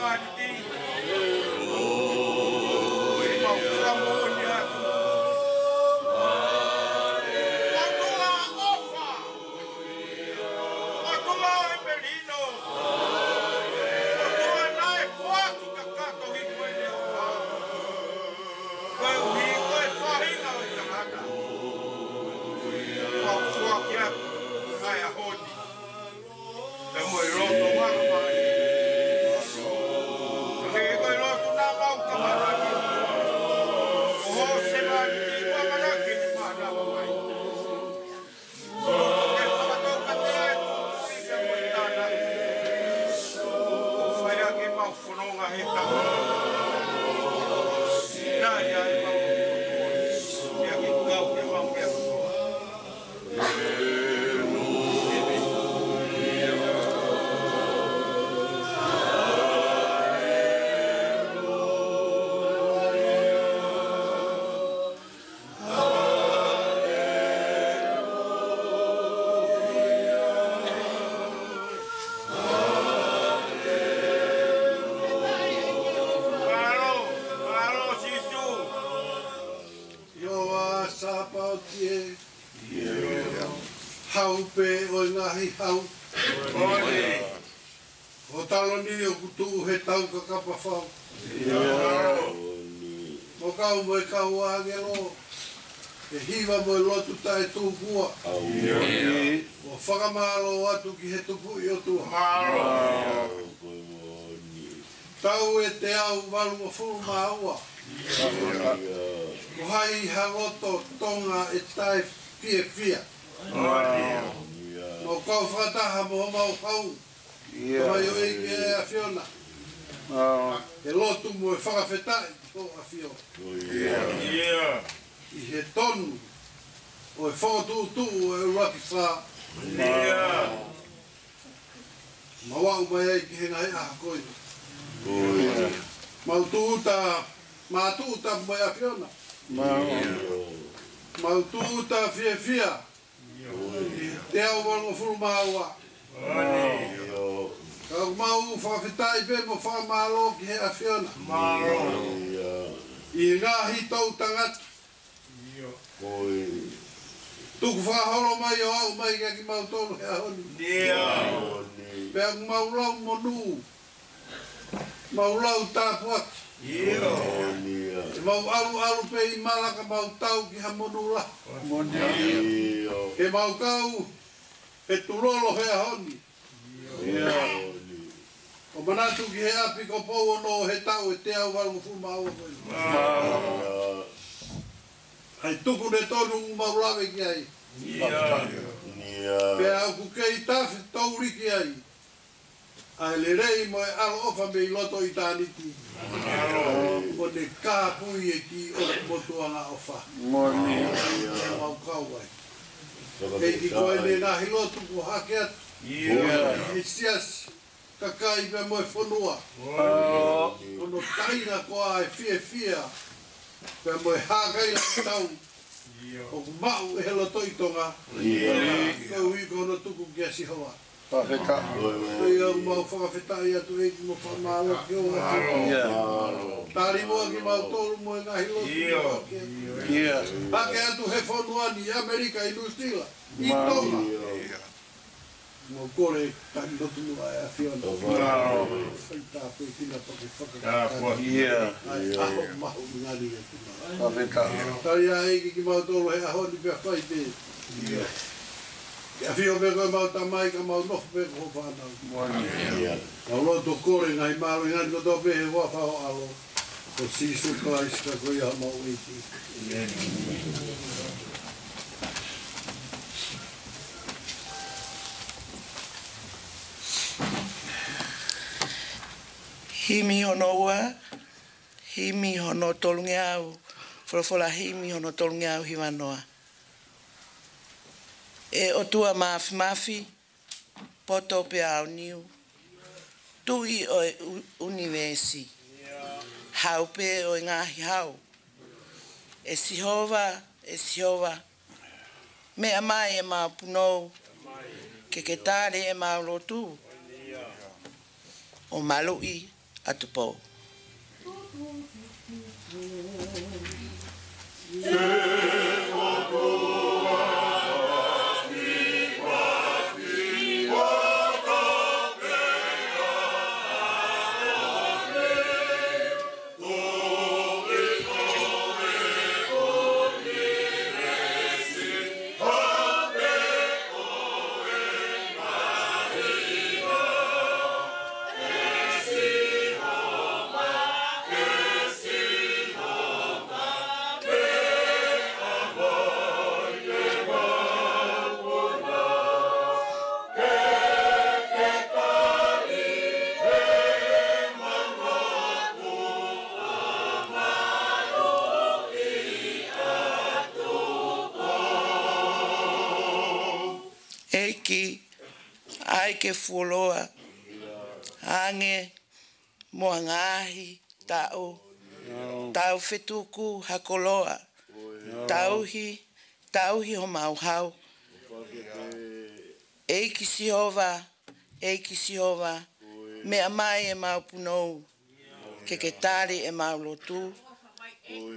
Speaker 2: langi.
Speaker 8: pe o ngahi hau. O talo ni o kutu he tau ka kapa whau. Mo kau mo e kau angelo. E hiwa mo e lotu tae tū kua. O whakamalo atu ki he tupu i o tua. Tau e te au walu o fulu maua. Ko hai haroto tonga e tae fie fia. Mo kau whataha mo mau hau. Mai o eke e a Fiona. E lotu mo e whakawhetai o a Fiona. I he tonu o e whakatūtū o e uraki whā. Ma wau mai ei ki henga he aha koina. Mau tūta, ma tūta mai a Fiona. Mau tūta fia fia. Te au wano furu maua. Kau mau whawhetai pe mo whamalo ki he a Fiona. I ngahi tau tangata. Tuku whahoro mai o au mai kia ki mau tolu he ahoni. Pea ku mau lau monu. Mau lau tāpuaki. Mau alu pe i malaka mau tau ki ha monu la. Ke mau kau he turolo he ahoni. O manatu ki he api ko pou ono he tau e te au walu fu mau koe. Hai tuku ne tonu mau lawe ki ai. Pea au ku kei tafi tauri ki ai. Ai le rei mo e alo ofa me i loto i tāniti. O ne kāpui e ki o le motuanga ofa. Mau kau ai. Kei ki koe ne nahi lotu ku hake atu. E siasi. Kakai pe mo e whanua. Ono taina koa e fia fia. Pe mo e hākai la tau. O ku mau e helo toitonga. Kau i kono tuku kia si hoa. Kei au mau whakawhetai atu e ki mo whamalo ki o atu. Tāri moa ki mau tolu mo e ngahi lotu. Hake atu he whanua ni Amerika i Nustila. I tonga. Mo kore tani lotu mua e a Fiona. Whai tā pui tina toki whakakatani. Ai aho mahu ngari e tina. Tari a eiki ki mau tolo he ahoni pia whai te. A Fiona me koe mau tamai ka mau nofu pe ko whanau. Kau loto kore ngai maru ngani ko tō pe he wafa ho alo. Ko sisu Christ ka koe ha mau iti.
Speaker 9: Himi hono ua, himi hono tolunge au, whalafola himi hono tolunge au hiwanoa. E o tua mafi, poto pe au niu, tui o e universi, hau pe o e ngahi hau. E sihova, me amai e mau punou, ke tare e mau lotu, o malui, atupo. Ai ke fuloa, ange, moangahi, tau fetuku hakoloa, tauhi ho mauhau. Eiki sihova, me amai e mau punou, ke tari e mau lotu,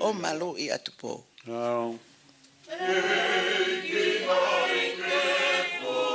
Speaker 9: o malu I atupo.
Speaker 10: Eiki mai ke fuloa.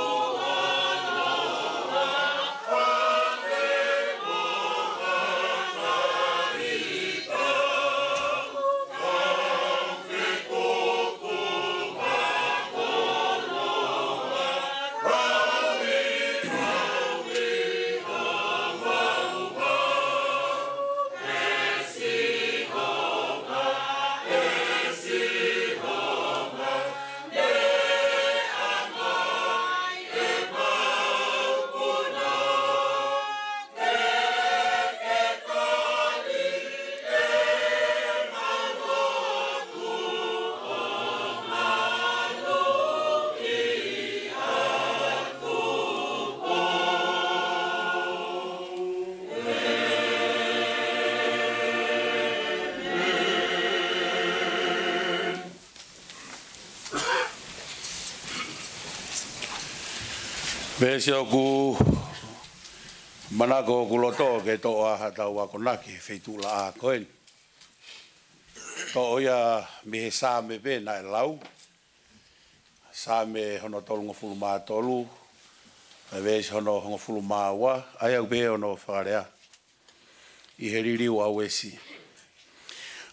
Speaker 7: Vesi oku manako kuloto ke to a tau a konaki feitula a koen. To ia me sa me be na lau. Sa me hono tolungo fulma tolu. Vesi hono hongo fulma wa ai au be ono farea. I heriri wa wesi.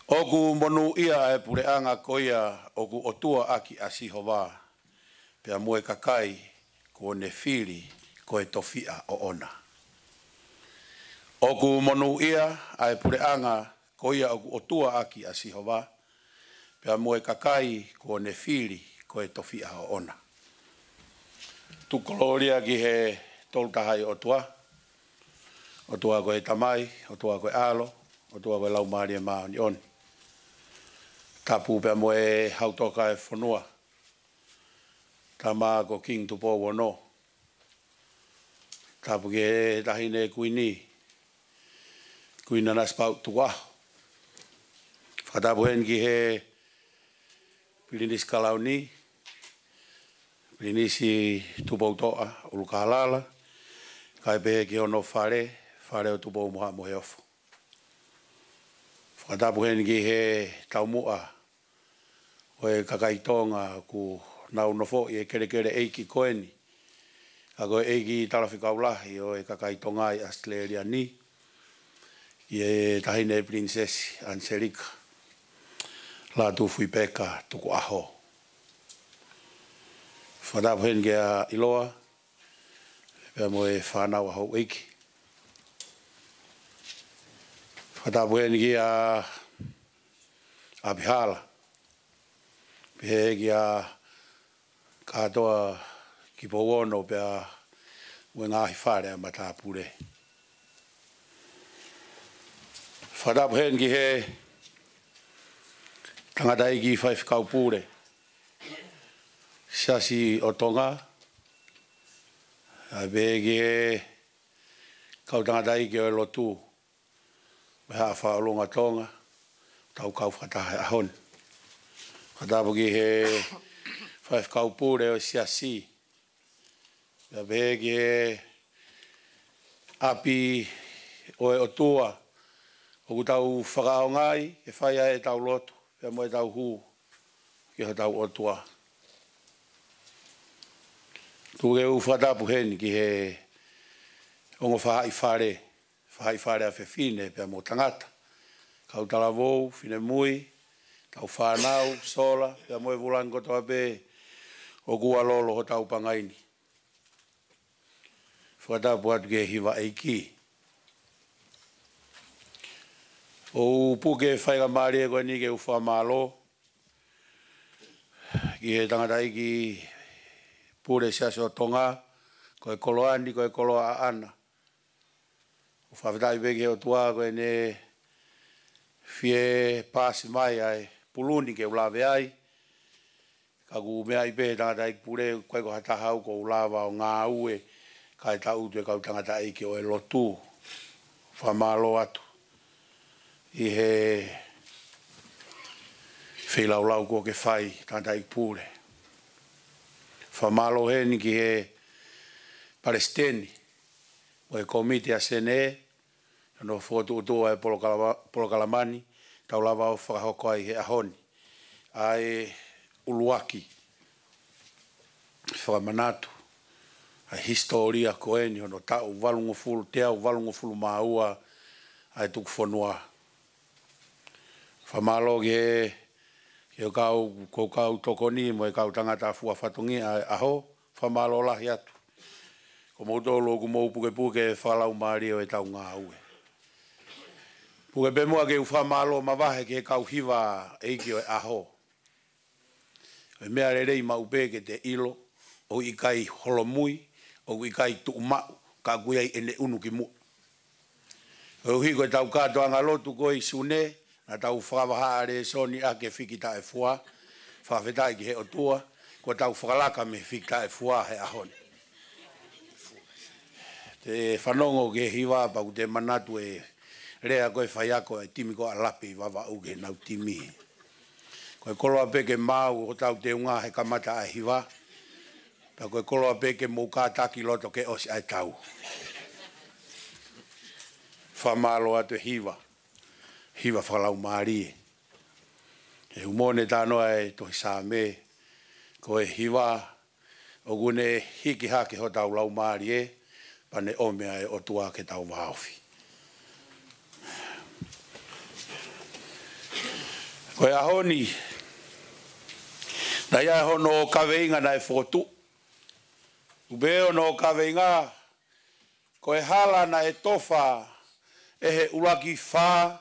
Speaker 7: Oku monu ia e pure anga koia oku otua aki asihova. Pea mue kakai ko ne fili ko e tofia o ona. Oku monu ia ai pure anga koia oku otua aki asihova. Pea mue kakai ko ne fili ko e tofia o ona. Tukoloria ki he toltahai otua. Otua ko e tamai, otua ko e alo, otua ko e laumari e maa ni oni. Tapu pea moe hautoka e whanua. Tama ko king tupo wano. Tapu ke tahine kuini. Kuina nas pau tuwa. Whakatapu hen ki he pilinis kalauni. Pilinisi tupo utoa uluka halala. Kai pehe ki ono whare. Whare o tupo umuha mohe ofu. Whakatapu hen ki he taumua. Oe kakaitonga ku nau nofo i e kere eiki koeni. Ako eiki talawhikaulahi o e kakaitonga i Australia ni. I e tahine prinsesi Anselika. La tufu i peka tuku aho. Whatapu hen kia iloa. Pea mo e whanau aho eiki. Whatapu hen kia Abihala. Pea kia katoa ki powono pea ue ngahi whare a matapure. Whatapu hen ki he tangatai ki whaifkau pure. Sasi o tonga. A pea ki he kau tangatai ki o lotu. Meha whaolonga tonga. Tau kau whatahe ahon. Whatapu ki he whaifkau pure o siasi. Pea pea ki he api o e otua. Oku tau whakao ngai, e whaia e tau lotu. Pea mo e tau hu. Ki ho tau otua. Tuke u whatapu hen ki he ongo whahai whare. Whahai whare a whewhine pea mo tangata. Kau talavou, whine mui. Tau whanau, sola, pea moe vulang kotoa pe o kua lolo ho tau pangaini. Whatapu atu ke hiwa eiki. O puke whaiga maari e koe ni ke uwha malo. Ki he tangata iki pure siasi o tonga. Koe koloani, koe koloa a ana. Uwha whitai peke o tua koe ne fie pasi mai ai. Puluni ke ulawe ai. Kaku mea i pehe tangata iki pure koe ko hatahau ko ulawa o ngā ue. Kai ta utu e kau tangata iki o e lotu. Whamalo atu. I he whilau ko ke whai tangata iki pure. Whamalo heni ki he Palestini. O e komite a sene. No fotu utua e Polokalamani. Tau lava o whakahoko ai he ahoni. Ai uluaki. Whakamanatu. Ai historia koeni hono tau walungo fulu, te au walungo fulu maua. Ai tuku whanua. Whamalo ke o kau tokoni mo e kau tangata fua whatongi ai aho. Whamalo lahi atu. Ko mautolo ku mou puke whalau maari o e tau ngā ue. Puke bemua ke uwha malo mawahe ke kau hiwa eiki o e aho. E mea rerei maupe ke te ilo, o i kai holomui, o i kai tuumau, ka kuiai ene unu ki mu. O hi koe tau katoa ngalotu koe sune, na tau whakawahaare soni ake whikita e fua, whawhetai ki he otua, ko tau whakalaka me whikita e fua he ahone. Te whanongo ke hiwa pa ku te manatu e rea koe whaiako e timi ko alapi wawa uke nau timi. Koe koloa peke mau o tau te unga he kamata a hiwa. Pa koe koloa peke mou kātaki loto ke osi ai tau. Whamalo atu e hiwa. Hiwa whalau maari. E umone tānoa e tohi sā me. Ko e hiwa o gune hiki hake ho tau lau maari e. Pane omea e otua ke tau wahaufi. Ko e ahoni. Na ia hono o kaweinga na e whotu. Ubeo no kaweinga. Ko e hala na e tofa. E he uraki whā.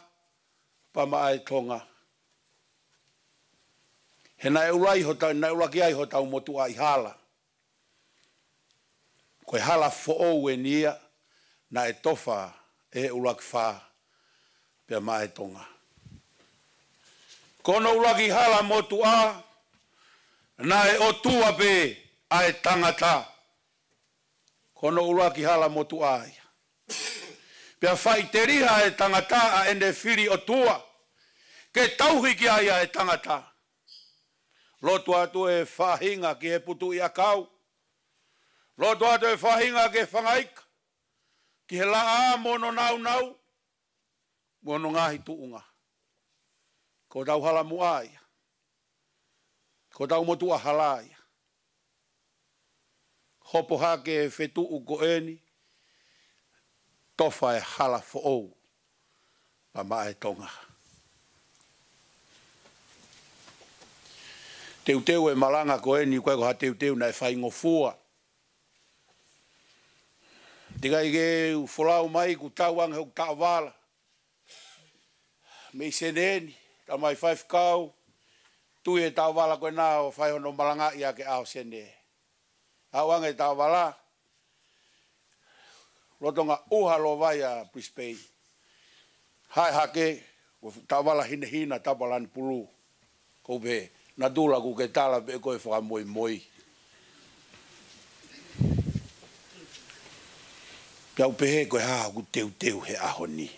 Speaker 7: Pama ai tonga. He na e uraki ai ho tau motu ai hala. Ko e hala fo'ou e nia. Na e tofa. E he uraki whā. Pia mai tonga. Kono uraki hala motu a. Na e otua pe ai tangata. Kono uraki hala motu ai. Pia whaiteriha e tangata a ene whiri otua. Ke tauhiki ai e tangata. Lotu atu e whahinga ki he putu i a kau. Lotu atu e whahinga ki he whangaika. Ki he laa mono nau nau. Mono ngahi tuunga. Ko tau hala muaia. Ko tau motua halaia. Hopo hake e whetu uko eni. Tofa e hala fo'ou. Pama e tonga. Teuteu e malanga ko eni koe ko ha teuteu na e whaingo fua. Tika ike u wholau mai ku tauanga huk ta'wala. Mei seneni. Tamai 5 kau. Tui e ta'wala koe nā o whai hono malanga ia ke ao sene. Awanga e ta'wala. Rotonga uhalo vai a Brisbane. Hai hake. Ta'wala hine hina tapalani pulu. Koube. Na dula ku ke tala pe koe whaka moi moi. Piau pehe koe haa ku teu he ahoni.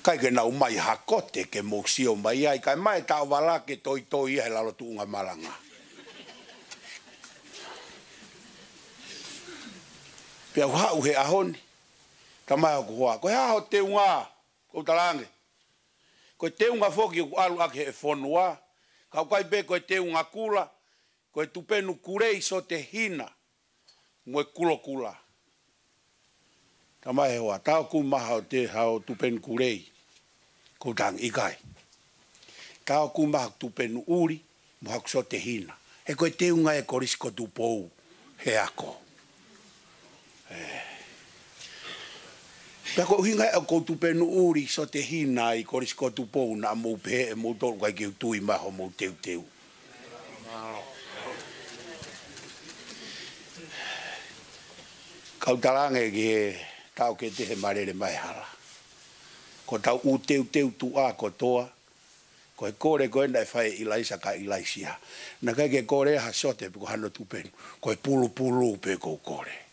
Speaker 7: Kai ke nau mai hakote ke moksio mai ai. Kai mai tau wala ke toi ia he lalo tuunga malanga. Piau hau he ahoni. Tamai aku hoa. Koe haa ho teunga. Kou talange. Koe teunga foki ku alu ake e whonua. Kau kai pe koe teunga kula. Koe tupenu kurei so te hina. Mwe kulo kula. Tamai he hoa. Tau ku maha o te hao tupenu kurei. Kou tang ikai. Tau ku maha tupenu uri. Moha so te hina. E koe teunga e korisko tupou. He ako. Pea ko hinga e ko tupenu uri so te hina i korisko tupou na mou pehe e mou tolu kai ki tui maho mou teu. Kau talange ki he tau ke te he marere mai hala. Ko tau u teu tu a ko toa. Ko e kore koe na e whae ilaisa ka ilaisia. Na kai ke kore ha sote pe ko hano tupenu. Ko e pulu pe ko kore.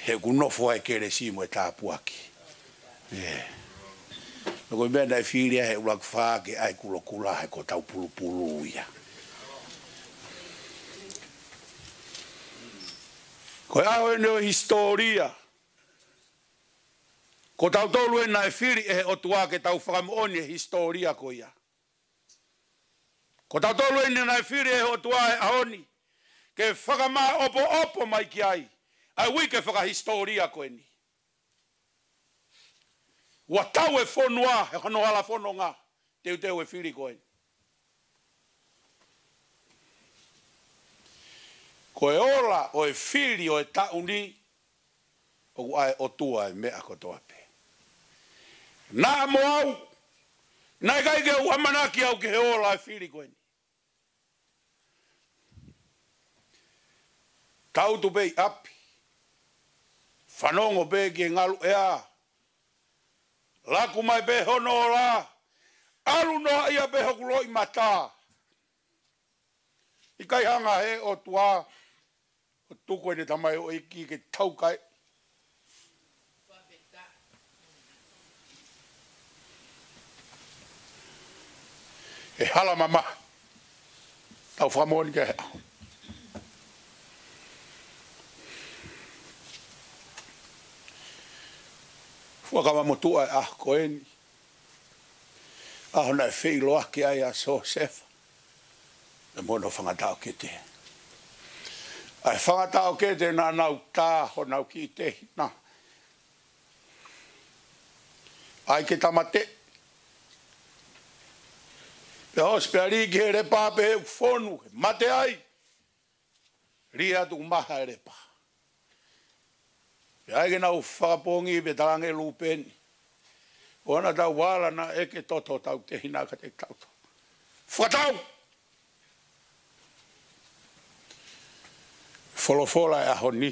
Speaker 7: He kunofo ai kere simo e tāpuaki. No koe mea nai whiria he urak whaake ai kulokula he ko tau pulu ia. Koe aho e neo historia. Ko tau tolu e nai whiri e he otua ke tau whakamooni e historia ko ia. Ko tau tolu e nai whiri e he otua e ahoni. Ke whakama opo mai ki ai. Ai wike whaka historia koe ni. Wa tau e whonua, he hono hala whononga, teu e whiri koe ni. Koe ola o e whiri o e tauni, o ai o tua e mea kotoa pe. Nā mo au, nai kai ke uamanaki au ke he ola e whiri koe ni. Tau tu pei api. Whanongo pe ki ngalu ea. Laku mai pe hono la. Alu noa ia pe hokulo i mata. Ikai hanga he o tua. O tuko ene tamai o iki ke tau kai. E hala mama. Tau whamoni ke hea. Whakawa motua e koeni. Aho na e whiloa ki ai a so sefa. E mono whangatau ke te. Ai whangatau ke te nā nau tā ho nau ki te hina. Ai ke tamate. Pe hospitali ki he repa pe he whonu. Mate ai. Ria tu maha e repa. Pe ai ke nau whakapongi pe tarange lupeni. Ona tau wala na eke toto tau te hina ka te tauto. Whatau! Wholofola e aho ni.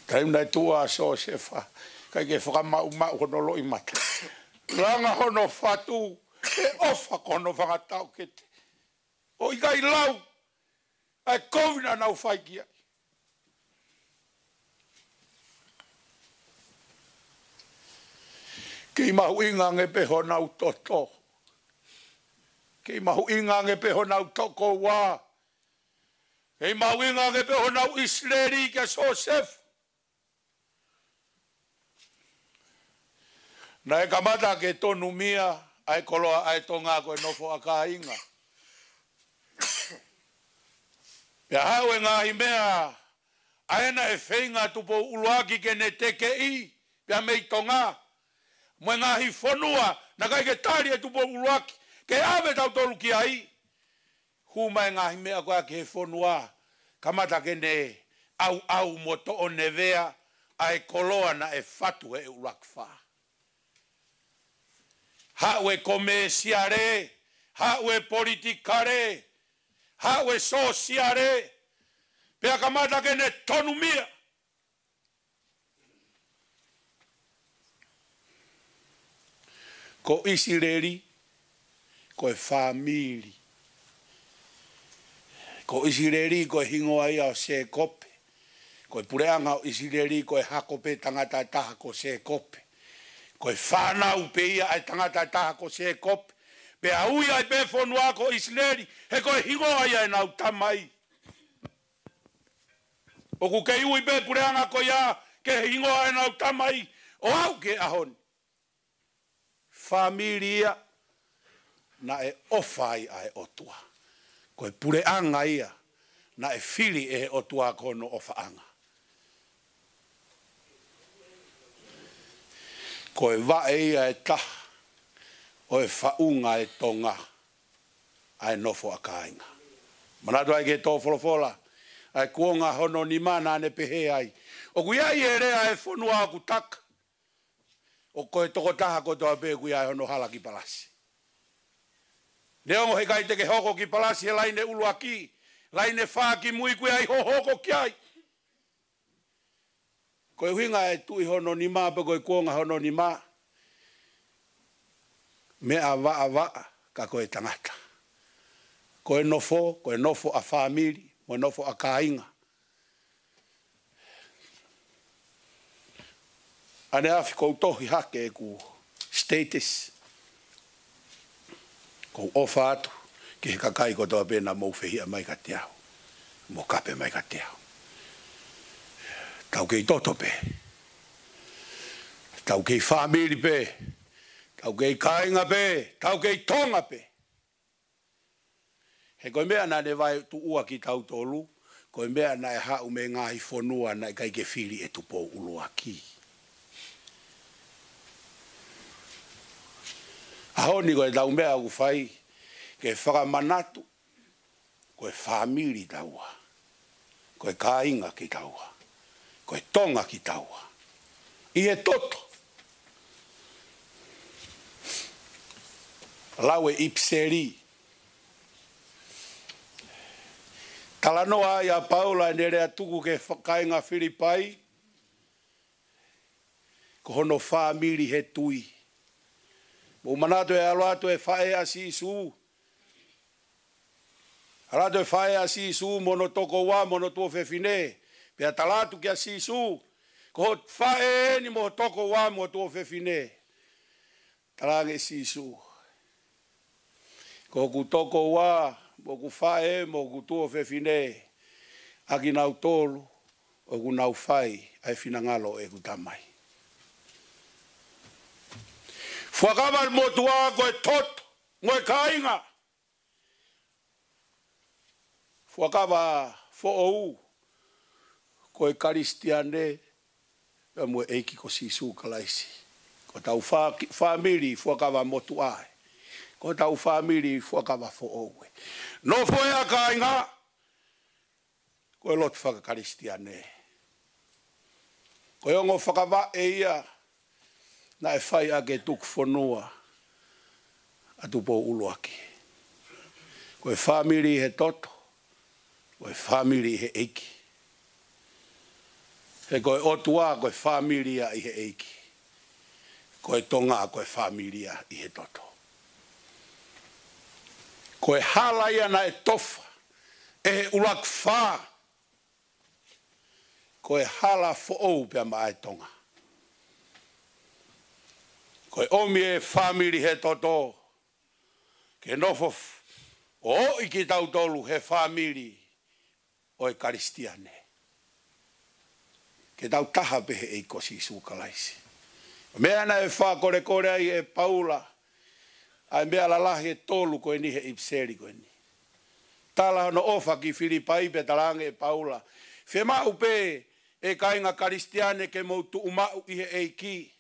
Speaker 7: Taimna e tua so se wha. Kai ke whakamau mau hono loi mata. Ranga hono whatu. E ofa kono whangatau ke te. O i kai lau. Ai kovina nau whaikia. Kei mahu inga nge peho nau toto. Kei mahu inga nge peho nau toko wā. Kei mahu inga nge peho nau Isleri ke Joseph. Na e kamata ke tonu mia, ai koloa ai tonga koe nofo a ka inga. Pea hau e ngahi mea, aena e whenga tupo uluaki ke ne teke i, pea mei tonga. Moe ngahi whanua, na kai ke tari e tupo uluaki, ke ave tau tolu ki ai. Huma e ngahi mea koea ke whanua, kamata ke ne au moto o nevea, ai koloa na e whatu e uluaki wha. Haue komesiare, haue politikare, haue sosiare, pea kamata ke ne tonu mia. Ko Isireri, ko e famili. Ko Isireri, ko e hingoa ia o se kope. Ko e pureanga o Isireri, ko e hakope tangata taha ko se kope. Ko e whanau pe ia ai tangata taha ko se kope. Pe aui ai pe whanua ko Isireri, he ko e hingoa ia e nau tamai. O ku kei ui pe pureanga ko ia, ke hingoa e nau tamai, o au ke ahoni. Familia na e ofai ai otua. Ko e pureanga ia na e fili e otua kono ofaanga. Ko e vae ia e taha o e faunga e tonga ai nofo a kainga. Manatu ai ke tō wholofola ai kuonga hono ni mana ane pehe ai. O kuiai e rea e whonua aku taka. O koe toko taha ko toa pe kui ai hono hala ki palasi. Neongo he kai teke hoko ki palasi he laine ulu aki. Laine whaa ki mui kui ai hoko ki ai. Koe huinga e tui hono ni maa pe koe kuonga hono ni maa. Mea waa ka koe tangata. Koe nofo a famili, koe nofo a kainga. Ane afi kou tohi hake e ku status. Kou ofa atu, ki he kakai ko toa pēna mou whehia mai ka te au. Mou kape mai ka te au. Tau kei toto pe. Tau kei famili pe. Tau kei kainga pe. Tau kei tonga pe. He koe mea na ne vai tu ua ki tau tolu. Koe mea na e hau me ngahi whonua na e kai ke whiri e tupo ulua ki. Ahoni koe tau mea ku whai ke whakamanatu, koe whamiri taua, koe kāinga ki taua, koe tonga ki taua. I e toto. Lau e ipseri. Talanoa ia Paula nere atuku ke whakainga Filipai, ko hono whamiri he tui. Mo manato e aloato e whae a sisu. Alato e whae a sisu mono toko wā mono tuo whewhine. Pea talatu ki a sisu. Ko whae ni mo toko wā mo tuo whewhine. Talange sisu. Ko ku toko wa, mo ku fae, mo ku tuo fefine, aki nau tolu, o ku nau fai, ai finangalo e ku tamai. Fuakawa mo tua ko e toto, mo e kainga. Fuakawa fo ou, ko e karistiane, mo eiki ko sisu kalaisi. Ko tau family fuakawa mo tuae. Ko tau family fuakawa fo oue. No foi a kainga. Ko lot faka karistiane. Ko yongo whakawa e ia na e whai ake tuk whanua atu po uluaki. Ko e family he toto, ko e family he eiki. He ko e otua ko e family i he eiki. Ko e tonga ko e family i he toto. Ko e hala ia na e tofa, e he ulak wha. Ko e hala fo'ou pia ma e tonga. Ko e omi e family he toto, ke nofo o iki tau tolu he family o e karistiane. Ke tau taha pehe e kosi sukalaisi. Mea na e wha kore kore ai e Paula, ai mea lalahi e tolu ko e ni he ipseri ko e ni. Tala no ofa ki Filipai pe talange e Paula. Fema upe e kainga karistiane ke moutu umau i he eiki.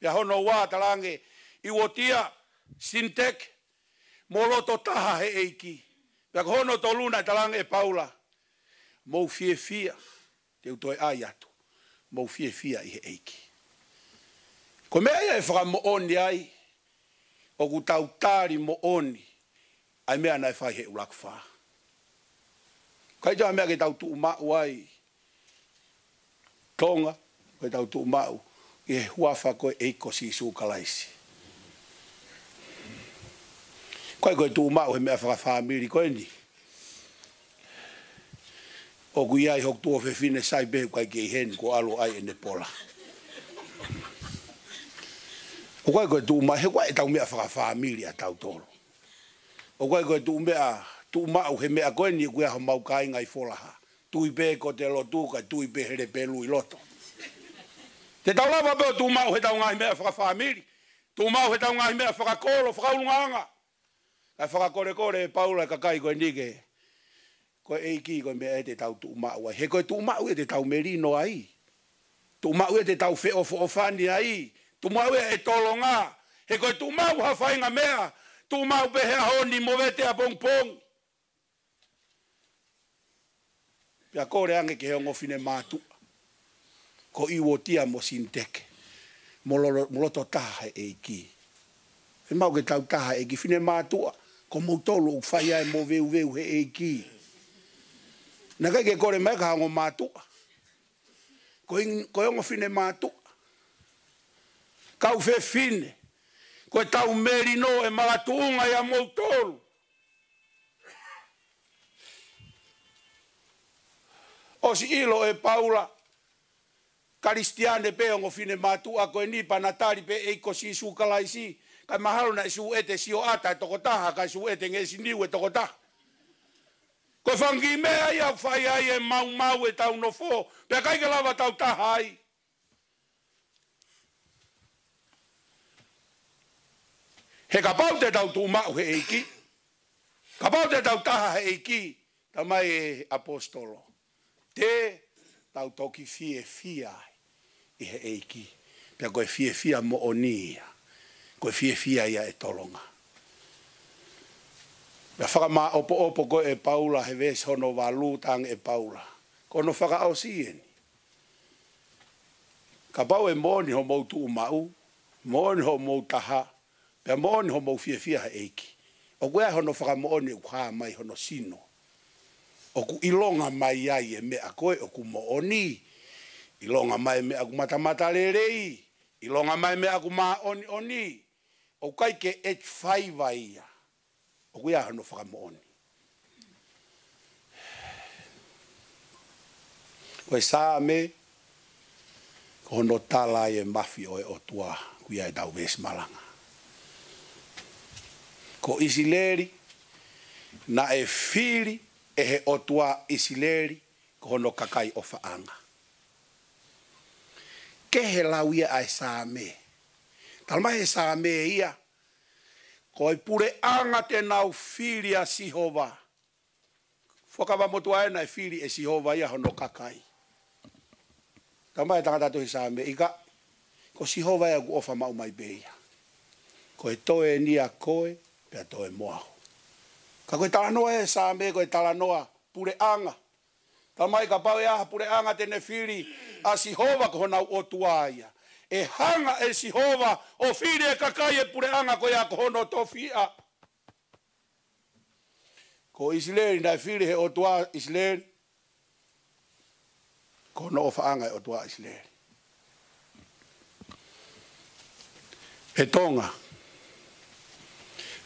Speaker 7: Ya hono wā talange i wotia sintek moloto taha he eiki. Ya hono toluna talange e Paula. Mou fie fia, te utoi aiatu. Mou fie fia i he eiki. Ko mea e whaka mo oni ai, o ku tau tāri mo oni, ai mea nai whai he ulaku wha. Kai tā mea ke tau tu umau ai, tonga, kai tau tu umau, i he huafa koe eiko si sukalaisi. Kai koe tu umau he mea whaka whamiri koe ni. O ku iai hok tuo whewhine sai behu kai kei hen ko alo ai ene pola. O kai koe tu umau, he koe e tau mea whaka whamiri a tau tolo. O kai koe tu mea, tu umau he mea koe ni kuia ho mau kai ngai folaha. Tui pe ko te lotu kai tui pe here pelu i loto. Te tau lava peo tu umau he tau ngai mea whaka whamiri. Tu umau he tau ngai mea whaka kolo, whaka ulunganga. Kai whaka kore kore e Paula kakai koe nike. Koe eiki koe mea e te tau tu umau ai. He koe tu umau e te tau merino ai. Tu umau e te tau feo ofani ai. Tu umau e tolonga. He koe tu umau hawhainga mea. Tu umau pe hea honi mo vete a pong pong. Pia kore ange ke heongo fine mātua. Ko iwo tia mo sinteke. Moloto taha eiki. He mau ke tau taha eiki fine mātua. Ko moutolo u whai ai mo veu veu he eiki. Na kai ke kore mai ka hango mātua. Ko heongo fine mātua. Kau fe fine. Ko tau merino e magatunga ya moutolo. O si ilo e Paula, karistiane pe ongo fine matua ko e nipa natari pe eiko si sukalaisi, kai mahalo na isu ete si o ata e toko taha, kai su ete ngesi niu e toko taha. Ko whangi mea ia whai ai e mau e tau no fo, pe kai ke lava tau taha ai. He kapau te tau tu mau he eiki, kapau te tau taha he eiki, tamai e apostolo. Te tau toki fie fia i he eiki. Pea koe fie fia mo onia. Koe fie fia ia e tolonga. Pea whaka maa opo koe e Paula he ves hono walu tang e Paula. Kono whaka au sieni. Ka pau e moni ho mou tu umau. Moni ho mou taha. Pea moni ho mou fie fia he eiki. O koe hono whaka moni ukhaa mai hono sino. O ku ilonga mai ai e mea koe, o ku mo oni. Ilonga mai mea ku matamata lerei. Ilonga mai mea ku maa oni. O kai ke et whaiva ia. O ku ia hano whaka mo oni. Koe saa me, ko hono tala e mafi o e otua, ku ia e tau ves malanga. Ko isi leri, Na e fili e he otua isileri ko hono kakai o faanga. Ke he lauia ai sāme. Talma he sāme ia. Ko i pure anga te nau fili a Sihova. Whakawa motua e nai fili e Sihova ia hono kakai. Talma he tangata tohi sāme ika. Ko Sihova ia ku ofa mau mai beia. Ko e toe ni a koe pia toe moaho. Ka koe talanoa e sāme koe talanoa pure anga. Tamai ka pau ia pure anga tene fili a Sihova ko honau o tuaia. E hanga e Sihova o fili e kakai e pure anga ko ia ko hono tofia. Ko Israeli na fili he o tua Israeli. Ko no ofa anga e o tua Israeli. E tonga.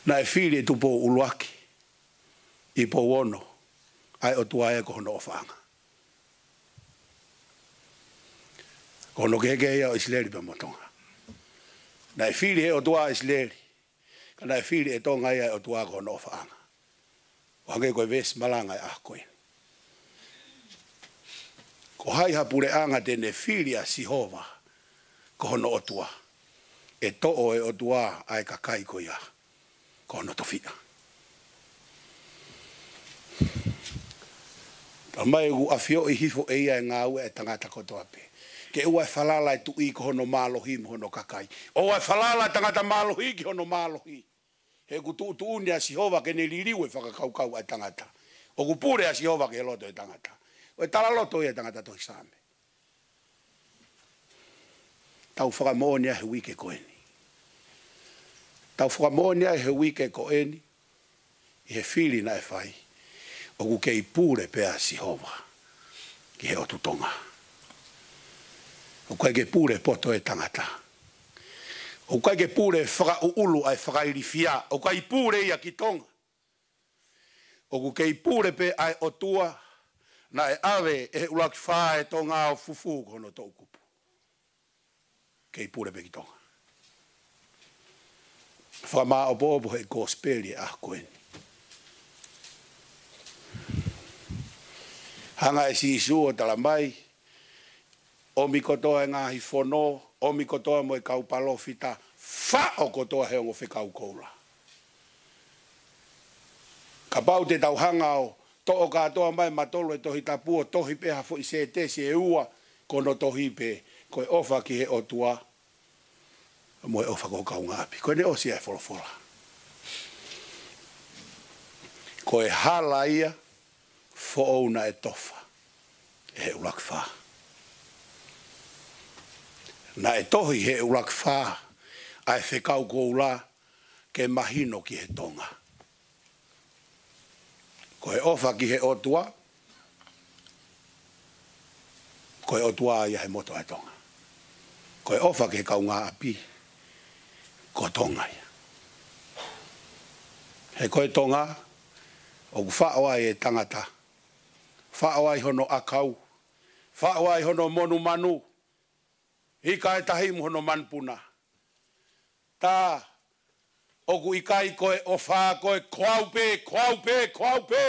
Speaker 7: Na e fili e tupo uluaki. I po wono. Ai o tuaia ko hono ofa anga. Kono keke ia o Israeli pa motonga. Na e fili he o tua Israeli. Ka na e fili e tonga ia o tua kono o whaanga. O hange koe ves malanga e koe. Ko hai hapure anga tene fili a Sihova. Ko hono o tua. E to'o e o tua ai kakai ko ia. Ko hono tofia. Tamai u afio i hifo e ia e ngā ue e tangata kotoa pe. Ke ua e whalala e tui ko hono mālohi mo hono kakai. O e whalala tangata mālohi ki hono mālohi. He ku tu unia a Sihova ke ne liriu e whakakaukau e tangata. O ku pure a Sihova ke loto e tangata. O e tala loto e tangata tohi sāme. Tau whakamonia he wike koeni. Tau whakamonia he wike koeni. I he fili na e whai. O ku kei pure pe a Sihova. Ki he o tutonga. O kai ke pure poto e tangata. O kai ke pure whaka uulu ai whakairi fia. O kai pure ia ki tonga. O ku kei pure pe ai o tua na e ave e ulaki whae tonga o fufu kono tō kupu. Kei pure pe ki tonga. Whama o bobo he gospeli a koeni. Hanga e si isu o talamai. O mi kotoa e ngahi whono, o mi kotoa mo e kaupalo fita, wha o kotoa he ongo whekau koula. Ka pau te tauhanga o, to o katoa mai matolo e tohi tapua, tohi peha fo i se tesi e ua, kono tohi pe, koe ofa ki he o tua, mo e ofa ko kau ngapi. Koe ne osi e wholofola. Koe hala ia, fo ouna e tofa, e he ulak wha. Na e tohi he ulak wha, ai whekau koula, ke mahino ki he tonga. Ko he ofa ki he otua, ko he otua ia he moto he tonga. Ko he ofa ki he kaunga api, ko tonga ia. He koe tonga, o ku whaoa e tangata, whaoa i hono akau, whaoa i hono monu manu, ika e tahi mu hono manpuna. Tā, oku ikai koe o whā koe koaupe, koaupe, koaupe.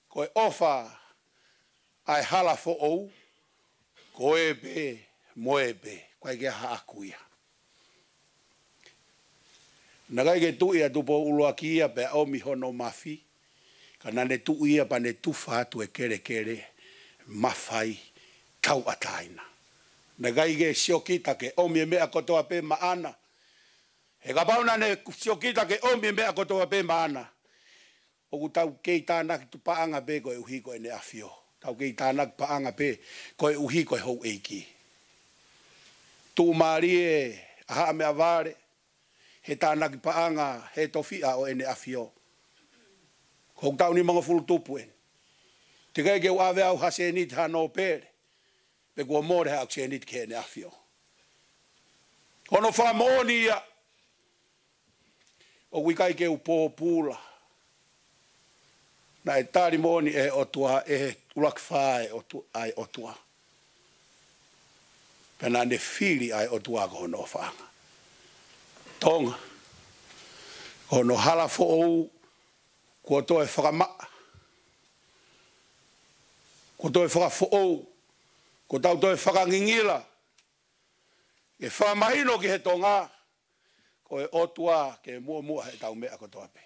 Speaker 7: Koe ofa ai hala fo ou, koe be, moe be, koe ke haakuia. Nagai ke tu ia tupo uluakia pe omi hono mafi, kana ne tu ia pa ne tufa atu e kere kere, mafai, kau ataina. Nagai ke siokita ke omi e mea kotoa pe maana. He ka pauna ne siokita ke omi e mea kotoa pe maana. Oku tau kei tānak tu paanga pe koe uhi koe ne afio. Tau kei tānak paanga pe koe uhi koe hou eiki. Tu marie aha mea vare. He tānak paanga he tofia o ene afio. Kou tau ni mga fulu tupuen. Te kai ke uawe au hase nit hano pere. Pe kua mōre hau se nit ke ene afio. Kono wha mōni ia. O wikai ke upo pula. Na e tāri mōni e otua e ulak whae ai otua. Pena ne whiri ai otua ko no whaanga. Tonga. Ono hala fo o ko to e whakama. Ko to e whakafo o. Ko tau to e whakangingila. E whamahino ki he tonga. Ko e otua ke mua he tau mea ko toa pe.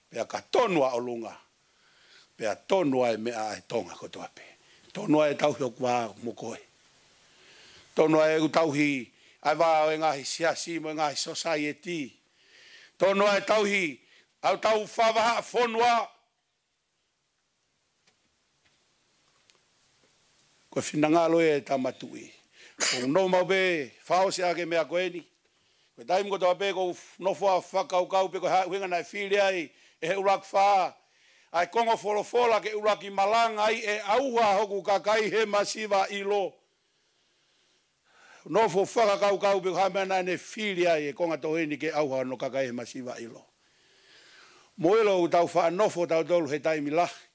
Speaker 7: Pea ka tonua o lunga. Pea tonua e mea e tonga ko toa pe. Tonua e tau hio kua mo koe. Tonua e tau hi ai wā e ngahi siasi mo e ngahi society. Tonua e tau hi au tau whawaha whonua. Ko whinangalo e tamatui. Ko no mau be whao se ake mea koe ni. Ko taim ko toa pe ko nofua whakau kau pe ko huinga nai whiri ai e he urak whaa. Ai kongo wholofola ke uraki malanga ai e auha hoku kakai he masiva ilo. Nofo whakakau kau pe ko hamea nai ne whiri ai e konga toheni ke auha no kakai he masiva ilo. Moelo u tau wha nofo tau tolu he taimi lahi.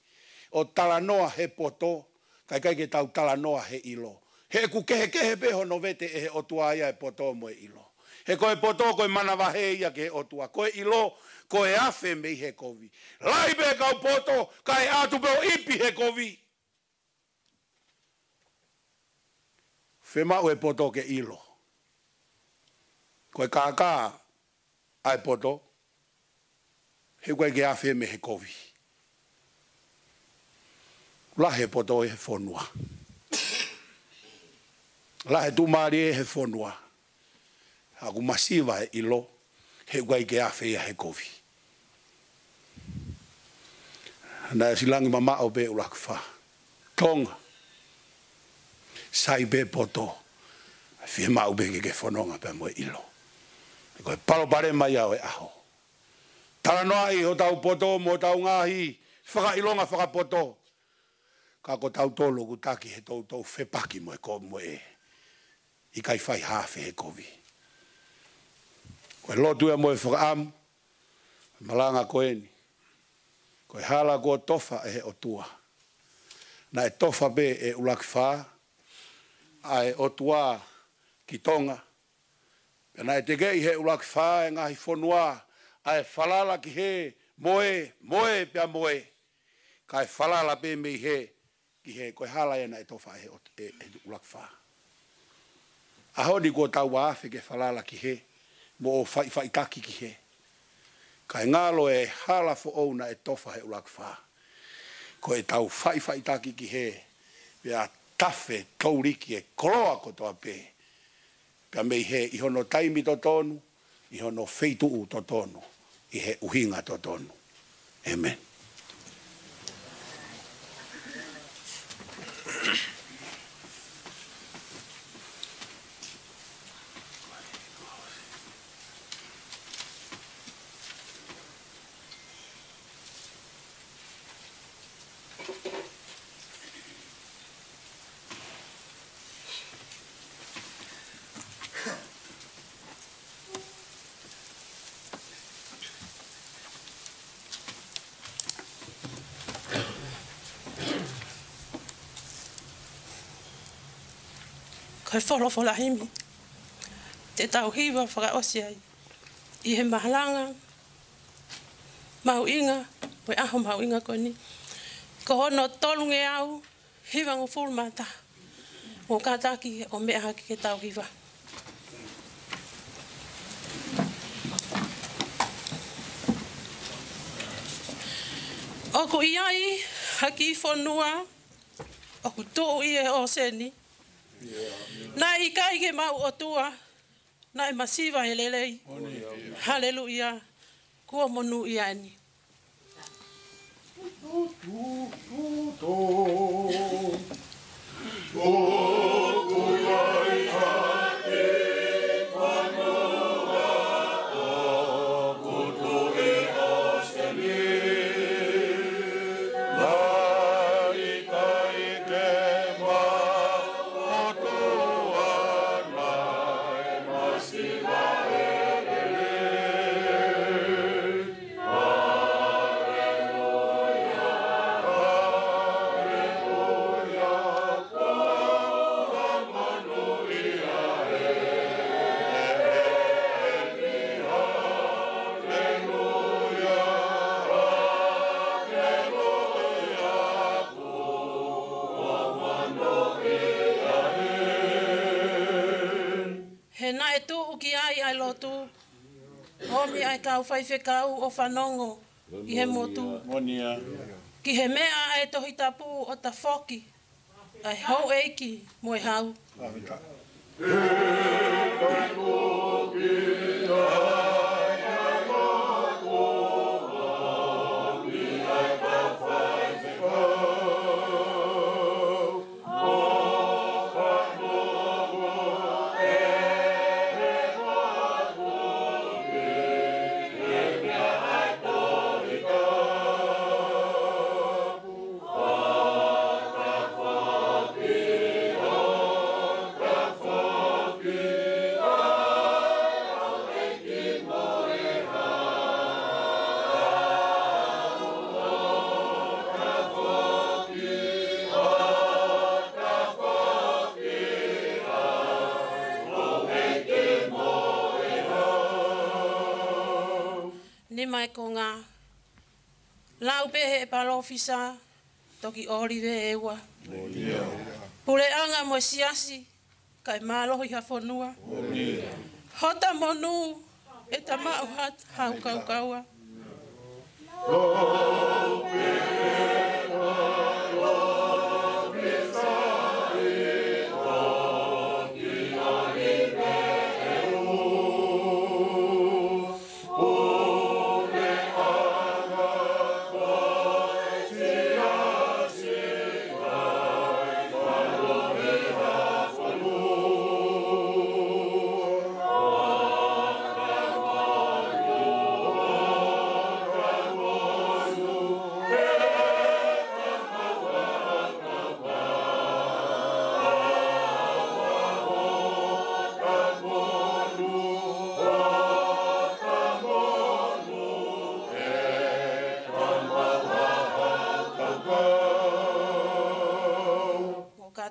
Speaker 7: O talanoa he poto. Kai ke tau talanoa he ilo. He ku kehe peho no vete e he otua ia e poto mo e ilo. He koe poto koe manawahe ia ke he otua. Koe ilo, koe afe mei he kovi. Lai be kau poto, kai atu peo ipi he kovi. Whemau e poto ke ilo. Koe kākā ai poto, he koe ke afe me he kovi. Lahe poto e he whonua. Lahe tumari e he whonua. Haku masiva e ilo, he guai ke awhi he kovi. Na e silangi mama o be ulaku wha. Tonga. Sai be poto. Whie mau be ke whanonga pe mo e ilo. E koe palo pare mai au e aho. Tala noa i ho tau poto mo tau ngahi. Whaka ilonga whaka poto. Ka ko tau tolo ku taki he tau whepaki mo e ko mo e. I kai whai hawhi he kovi. Koe lotu e mo e whakaamu. Malanga koe ni. Koe hala ko tofa e he otua. Na e tofa be e ulaki wha. A e otua ki tonga. Na e tege i he ulaki wha e ngahi whonua. A e whalala ki he moe pia moe. Ka e whalala be me he. Ki he koe hala e na e tofa e ulaki wha. Aho ni ko tau waafe ke whalala ki he. Mo o whai taki ki he. Kai ngalo e hala fo ou na e tofa he ulaki wha. Ko e tau whai taki ki he. Pea tafe tauriki e koloa ko toa pe. Pea mei he ihono taimi to tonu. Ihono feituu to tonu. I he uhinga to tonu. Amen.
Speaker 5: Kai wholofola himi. Te tau hiwa whakaosi ai. I he mahalanga. Mauinga. Wai aho mauinga koni. Ko hono tolunge au. Hiwa ngu fulmata. Mo kataki o mea haki ke tau hiwa. Oku iai haki I whonua. Oku tuu I e o seni. Na I kai ke mau o tua. Na I masiva he lelei. Hallelujah. Kua monu I ani. ki ai ai lotu. Homi ai kau whai whekau o whanongo i he motu.
Speaker 7: Monia.
Speaker 5: Ki he mea e tohi tapu o ta whoki. Ai hou eiki mo e hau. Ni mai ko ngā lau pehe e palo ofisa toki orive e ua. Pule anga mo siasi kai mālohi ha whanua. Hota monu e ta mau hat hau kau kaua.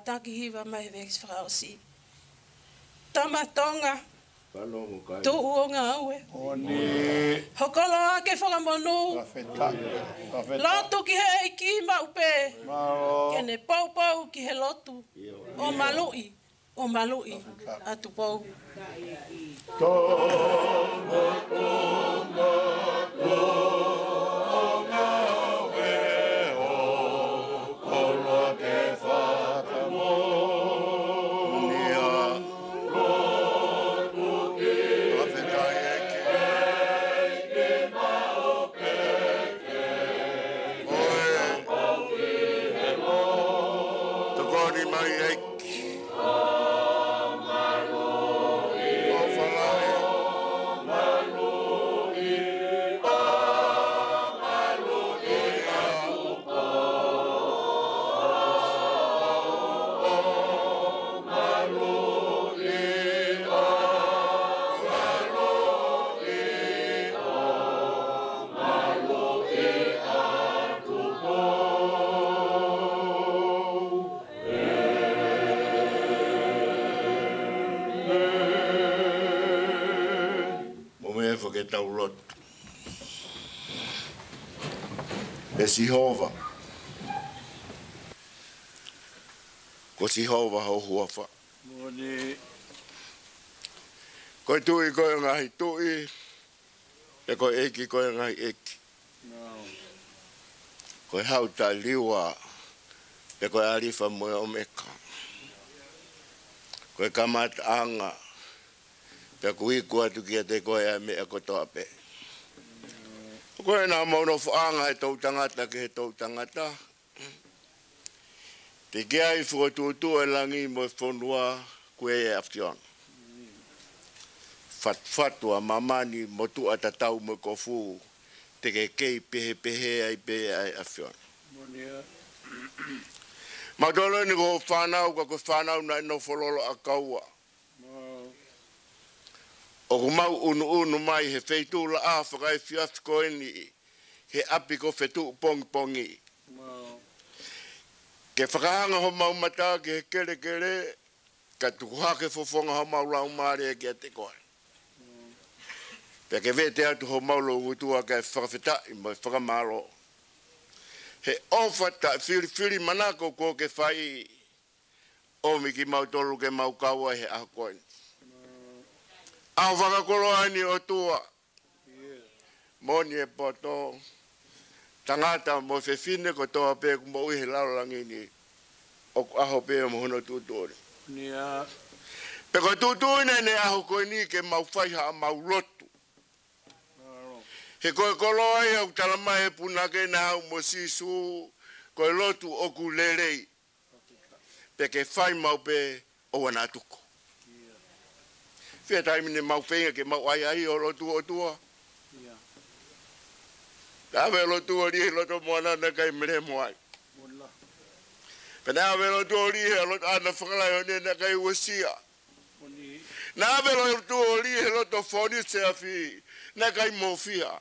Speaker 5: Taki hiva mai vex frausi. Tamatonga. Tu uonga aue.
Speaker 7: Oni.
Speaker 5: Hokolo ake whakamonu. Lotu ki he iki maupe. Kene pau pau ki he lotu. O malui. O malui. Atu pau.
Speaker 2: Sihova. Ko Sihova ho huafa.
Speaker 7: Moni.
Speaker 2: Ko tui ko ngahi tui. E ko eki ko ngahi eki. Ko hauta liwa. E ko arifa mo omeka. Ko kamata anga. Pe ko iku atu kia te ko e me e ko toape. Koe nā mauna whaanga he tau tangata ke he tau tangata. Te kia i whakatūtua e langi mo e whanua koe e awhion. Whatua mamani mo tua tatau mo kofu. Te ke kei pehe pehe ai pehe ai awhion. Matolo ni ko whanau ka ko whanau na ino whololo a kaua. O ko mau unu mai he feitula a whakai whiat koe ni he api ko whetu pongi. Ke whakahanga ho mau mata ke he kere ka tukuhake fofonga ho mau lau maare ke te koe. Pea ke vete atu ho mau lo utua ka whakawhetai mo whakamaro. He ofata whiri manako ko ke whai o miki mau tolu ke mau kaua he aha koe.
Speaker 10: Au whakakoloani o tua. Moni e poto. Tangata mo whewhine ko toa pē kumbo uhi laulangi ni. O aho pē mo hono tūtore.
Speaker 7: Nia.
Speaker 10: Pe ko tūtore ne aho koe ni ke mau whaiha mau lotu. He koe koloa i au talamai e punake na hau mo sisu. Koe lotu oku lerei. Pe ke whai mau pē o wana tuko. Whia taimine mau whenga ke mau ai o lotu o tua. Tawe lotu o rihe loto moana na kai mere moai. Penawe lotu o rihe loto ana whakalai o ne na kai uasia. Nawe lotu o rihe loto whoni se awhi na kai mofia.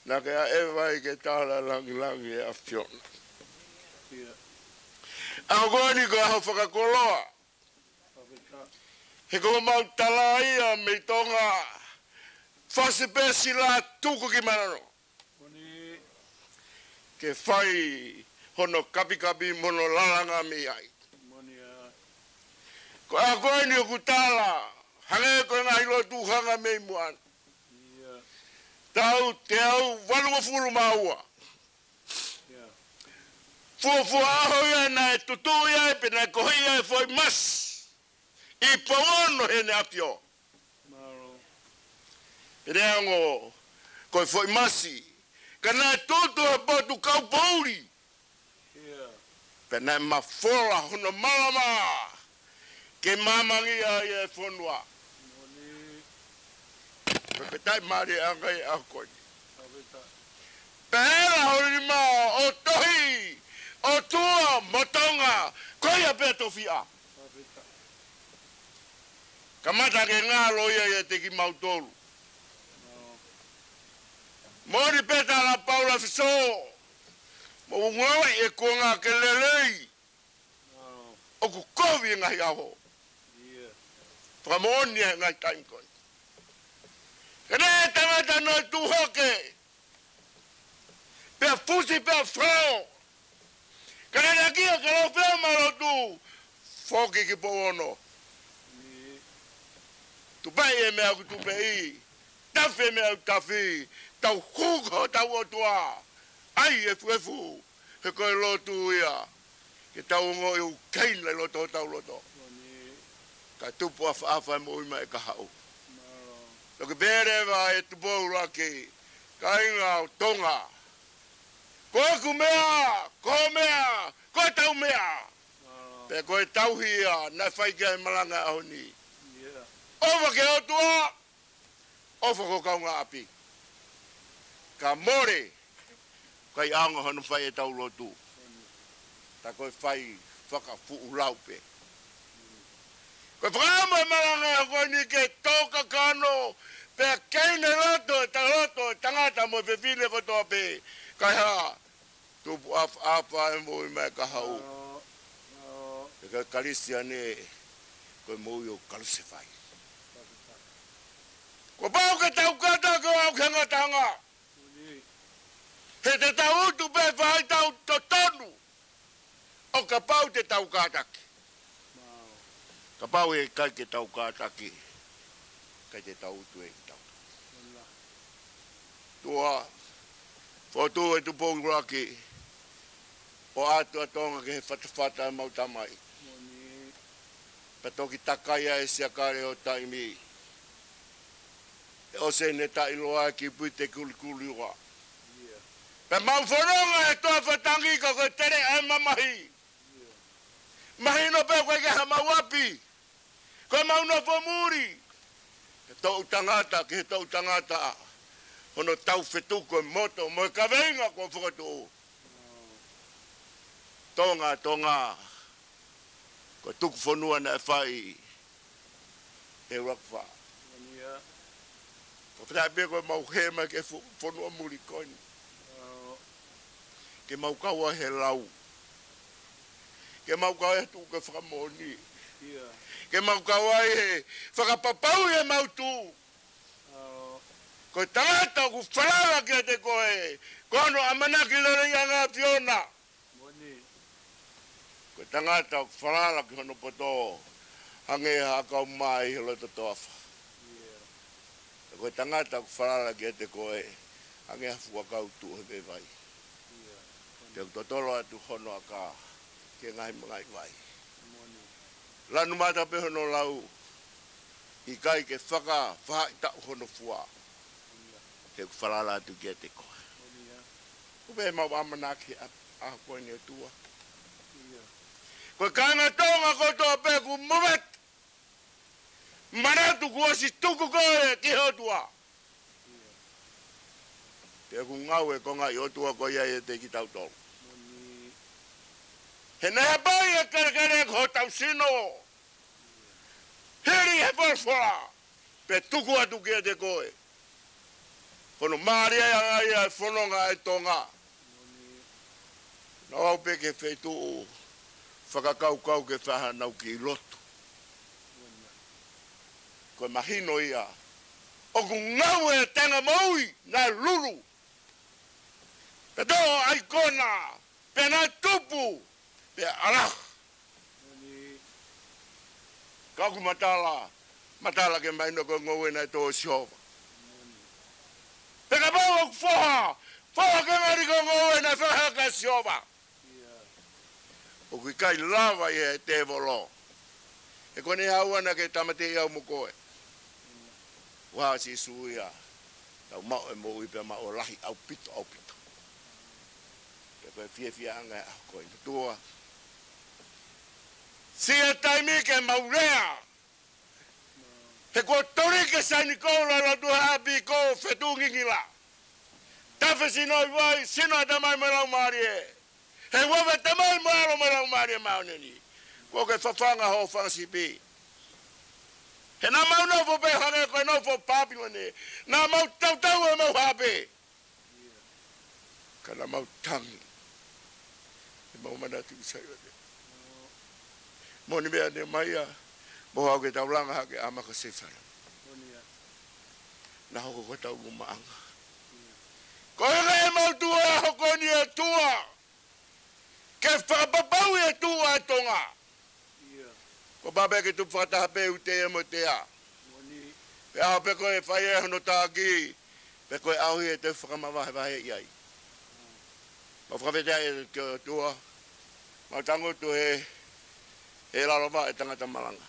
Speaker 10: Na kai a ewai ke tāla langi e a whiona. Ako koni ko aho whakakoloa. He ko mau tala ia me tonga whasepesi la tuku ki manano. Ke whai hono kapi mono lalanga mi ai. Ko a koe ni o kutala, hange koe ngā hilo tuhanga mei muan. Tau te au walunga furu maua. Fua aho ia na e tutu ia e pena kohi ia e foi mas. I paono he ne apio. Rea ngo koe foi masi. Kana e tutu e potu kau pauri. Pena e mafola hono malama. Ke mamangi a ia e fonua. Pepetai mari angai a koe. Pera hori mao o tohi. O tua motonga. Koe a peto fia. Kamata ke ngā loia ia te ki mautolu. Mori peta la Paula Fiso. Mo ungawa e ko ngā ke lelei. O ku kovi ngā hiaho. Pramoni e ngā time koni. Kene e tangata no tu hoke. Pea fusi pea frao. Kene na kia ke lo pea malo tu. Foki ki po ono. Tu pai e mea ku tu pei. Tafe mea tafi. Tau hugo tau o tua. Ai e fuefu. He koe lotu ia. Ke tau ngo i u keila loto tau loto. Ka tupu afa e mo ima e ka hau. Loke bere wa e tupo urake. Ka inga o tonga. Koe ku mea. Koe mea. Koe tau mea. Pe koe tau hia. Na whaika e malanga aho ni. Owa ke o tua. Owa ko kaunga api. Ka more. Kai anga hanu whai e tau lotu. Ta koe whai whaka fuu laupe. Koe whakama malanga e koe ni ke toka kano. Pea keine loto, tangata mo whewhine kotoa pe. Kai ha. Tupu apa e mo i mai ka hau. E ka karisia ne. Koe mo i o kaluse whai. Ko pau ke tau kata ko au kenga tanga. He te tau utu pe whai tau totonu. O ka pau te tau kātaki. Ka pau e kai ke tau kātaki. Kai te tau utu e tau. Tua. Fotu e tu pongu raki. O atu atonga ke he whatawhata e mautamai. Patoki takaia e siakare o taimi. O se ne ta iloa ki pute kulikuli ua. Pe mau whanonga e toa whatangi ka koe tere e mamahi. Mahi no pe koe ke hama wapi. Koe mau no whamuri. Ke tau tangata, ke tau tangata. Hono tau whetuko e moto, mo e kawenga ko whakatu. Tonga. Ko tuku whanua na e whai. E rakwha. Ko whai pe koe mau hema ke whanua muri koini. Ke mau kaua he lau. Ke mau kaua he tuka whakamoni. Ke mau kaua he whakapapau he mau tu. Ko tangata ku whalala kia te koe. Kono amanaki lere ia ngā piona. Ko tangata ku whalala ki hono poto. Hange haka o mai he loto toafa. Ko tangata ku whalala ki te koe. Ange hafua kautu he me vai. Te totolo atu hono a ka. Ke ngai mangai vai. Lanu mata pe hono lau. I kai ke whaka whaita hono fua. Te ku whalala atu ki te koe. Kupe mau amanaki a koe ni atua. Koe kanga tonga kotoa pe ku mumet. Maratu kuasi tuku koe ki hotua. Te ku ngau e konga i otua ko ia e te ki tau tolu. He neha pai e karekare ko tau sino. Heri he whalwhala. Pe tuku atu ki te koe. Kono maaria ia ngai ai whanonga e tonga. Nau au pe ke wheitu o whakakau ke whaha nau ki lotu. Koe mahino ia. O ku ngau e tenga maui na lulu. Pe tō ai kona. Pe nā tupu. Pe arah. Kaku matala. Matala ke maino ko ngau e nai tō siova. Pe ka pau o whaha. Whaha ke ngari ko ngau e nai whaha ka siova. O kui kai lava i e te volo. E kone hauana ke tamate iau mo koe. Waha si suia. Tau mao e mo ipe mao lahi au pito. Te koe fia anga a koe tua. Sia taimi ke maurea. He koe tori ke saini koula la tu hapi ko fetu ngingila. Tafe sinoi vai, sinoi tamai melau marie. He wawe tamai melau marie mauneni. Ko ke whawhanga ho whangsipi. He nā mau nau fo pe hange koe nau fo papi wane. Nā mau tau e mau hape. Ka nā mau tangi. E mau manati usai wane. Moni mea ne maia. Mo hau ke tau langa hake ama ka sefara. Nā hoko ko tau kumaanga. Koe e mau tua hoko ni e tua. Ke whakapapau e tua e tonga. Ko babe ke tu whataha pe ute e mo te a. Pe aho pe koe whai e hono tāki. Pe koe auhi e te whakamawahe wahe iai. Ma whakawhetea e ke tua. Ma tango tu he lalowa e tangata malanga.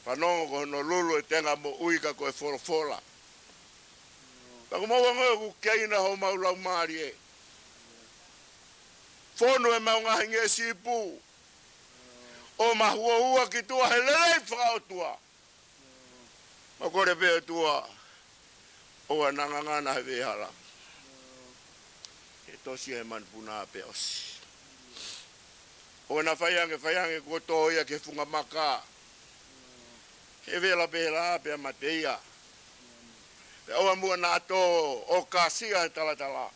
Speaker 10: Whanongo ko hono lulu e tenga mo uika koe wholofola. Pako maua ngoe ku keina ho maulau maari e. Whono e mau ngahi nge sipu. O mahua ki tua he lelei whakao tua. Ma kore pēr tua. O a nangangana he vehala. E tosi he manpuna pe osi. O na whaiange koto ia ke funga maka. He vela pēra pe mateia. Pe oa mua nā tō o kāsia he talatala.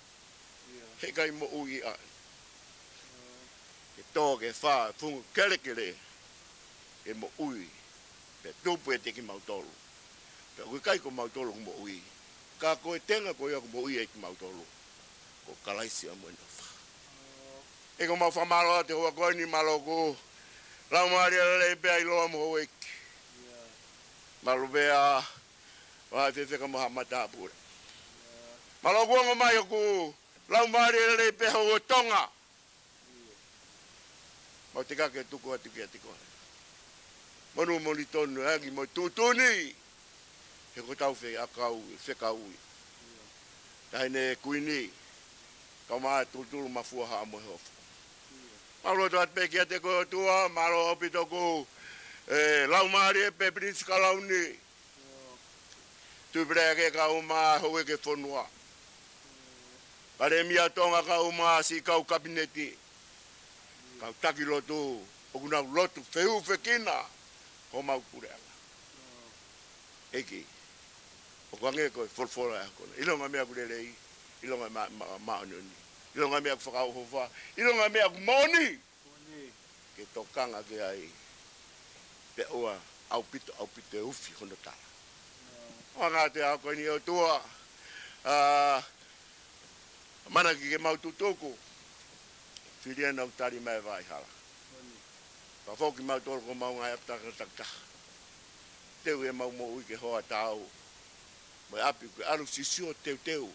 Speaker 10: He kai mo ui a. Ke tō ke whā, fungu kerekere. Ke mo ui. Pe tūpu e teki mautolu. Pe ui kai ko mautolu mo ui. Ka koe tenga koe ako mo ui e ki mautolu. Ko kalaisi a mwena whā. E ko mau whamaroa te hoa koe ni malo ko. Lau maari a lei pēa i loa mo ho eki. Malu pēa. Wai whewheka moha mata apura. Malo kuongo mai o ku. Lau maari a lei pēa ho tonga. Mau te kake tuku atu ki ati koe. Manu moni tonu hagi mo tutuni. He ko tau wheka ui. Taine kuini. Kau maa tutulu mafua haa mo hofu. Malo tuat peki ate koe tua. Malo opito ku. Lau maari e pe Prince Kalauni. Tuprea ke kau maa hoe ke whonua. Pare mia tonga kau maa si kau kabineti. Kau taki lotu, o kuna lotu wheu whekina, ho mau kureanga. Eki, o kange koe wholwhora e hakona. Ilonga mea kurerei, ilonga maononi. Ilonga mea whakau hofa, ilonga mea kumoni. Ke tokanga ke ai, pe oa au pito e ufi hono tala. O ngā te hako ni o tua, manaki ke mau tutuku. Whiria nau tari mai vai hala. Ka whoki mau toro ko mau ngai aptaka takta. Teu e mau mo ui ke hoa tau. Mai api ko alu sisio teu.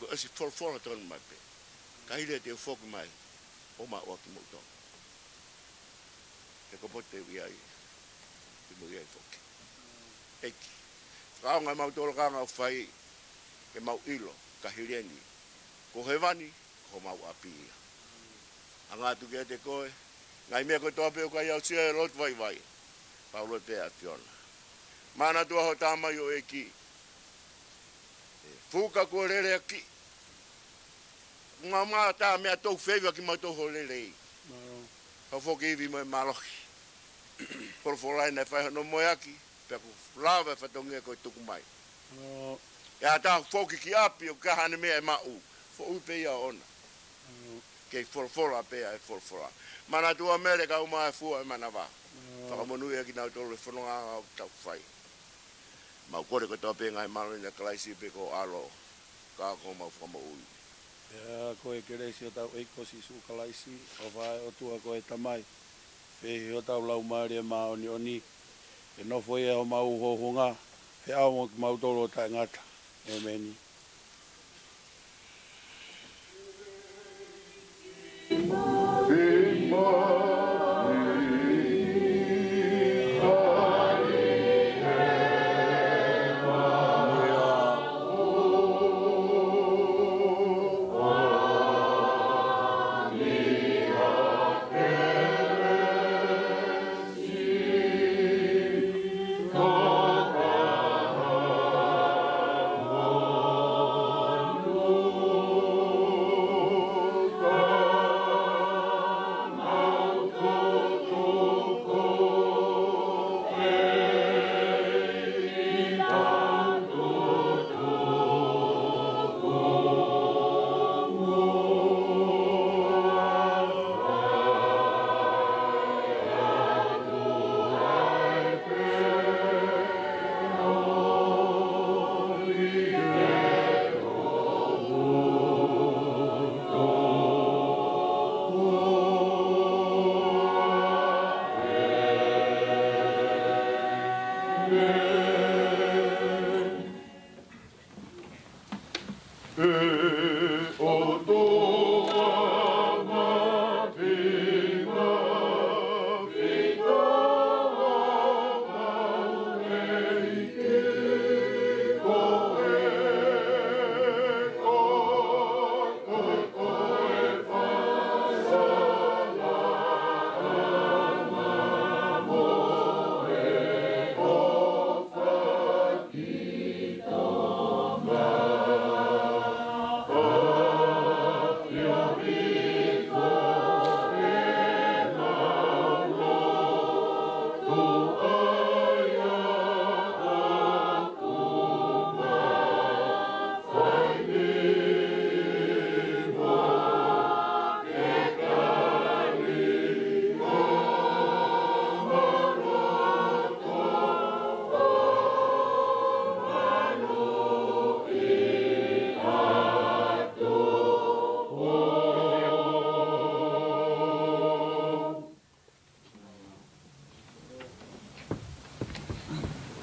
Speaker 10: Ko esi for ton mai pe. Ka ile te fok mai. O ma o ki mo to. E ko pote wi ai. Ti mo ia fok. Eki. Ka nga mau tolo ka nga fai ke mau ilo ka hileni. Ko hevani ko mau api. Anga tu ke te koe. Ngai mea ko toa peo kai au sia lot vai. Paulo te ationa. Mana tua ho tamai o eki. Fuka ko rere aki. Ngama ta mea tau feiwa ki mau tau ho rere. Ka foki iwi mai maloki. Porfolai nei whai no moe aki. Pea ku lawe whatongia koe tuku mai. Ia ta foki ki api o kahane mea e mau. Fo upe ia ona. Kei forfola pea e forfola. Mana tua Amerika uma e fua e mana wā. Whakamonu e ki nau tolu e whanonga au tau whai. Mau kore ko tope ngai malo ina kalaisi pe ko alo. Ka ko mau whama ui.
Speaker 7: Ia koe kereisi o tau eiko si su kalaisi. O vai o tua koe tamai. Pehi o tau lau maari e maa oni. E nofo e o mau hohunga. He au mo ki mau tolo o tai ngata. E meni.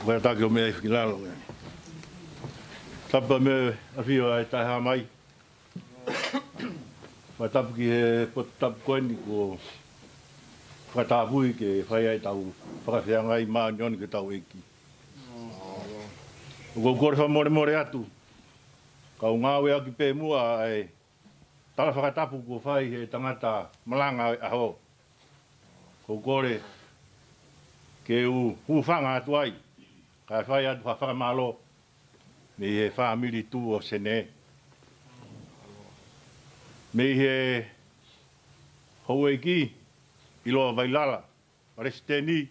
Speaker 11: Vai estar aqui o meu final. Tapa me afio ai tai ha mai. Vai tapa ki he pot tap koini ko whata hui ke whai ai tau whakawhianga i maa nyoni ke tau eki. Ko kore wha more atu. Kau ngāwe aki pē mua ai tala whakatapu ko whai he tangata malanga aho. Ko kore ke whanga atu ai. Ka whai atu whakamalo me he whamiri tū o sene. Me he hauei ki i loa vailala. Aresteni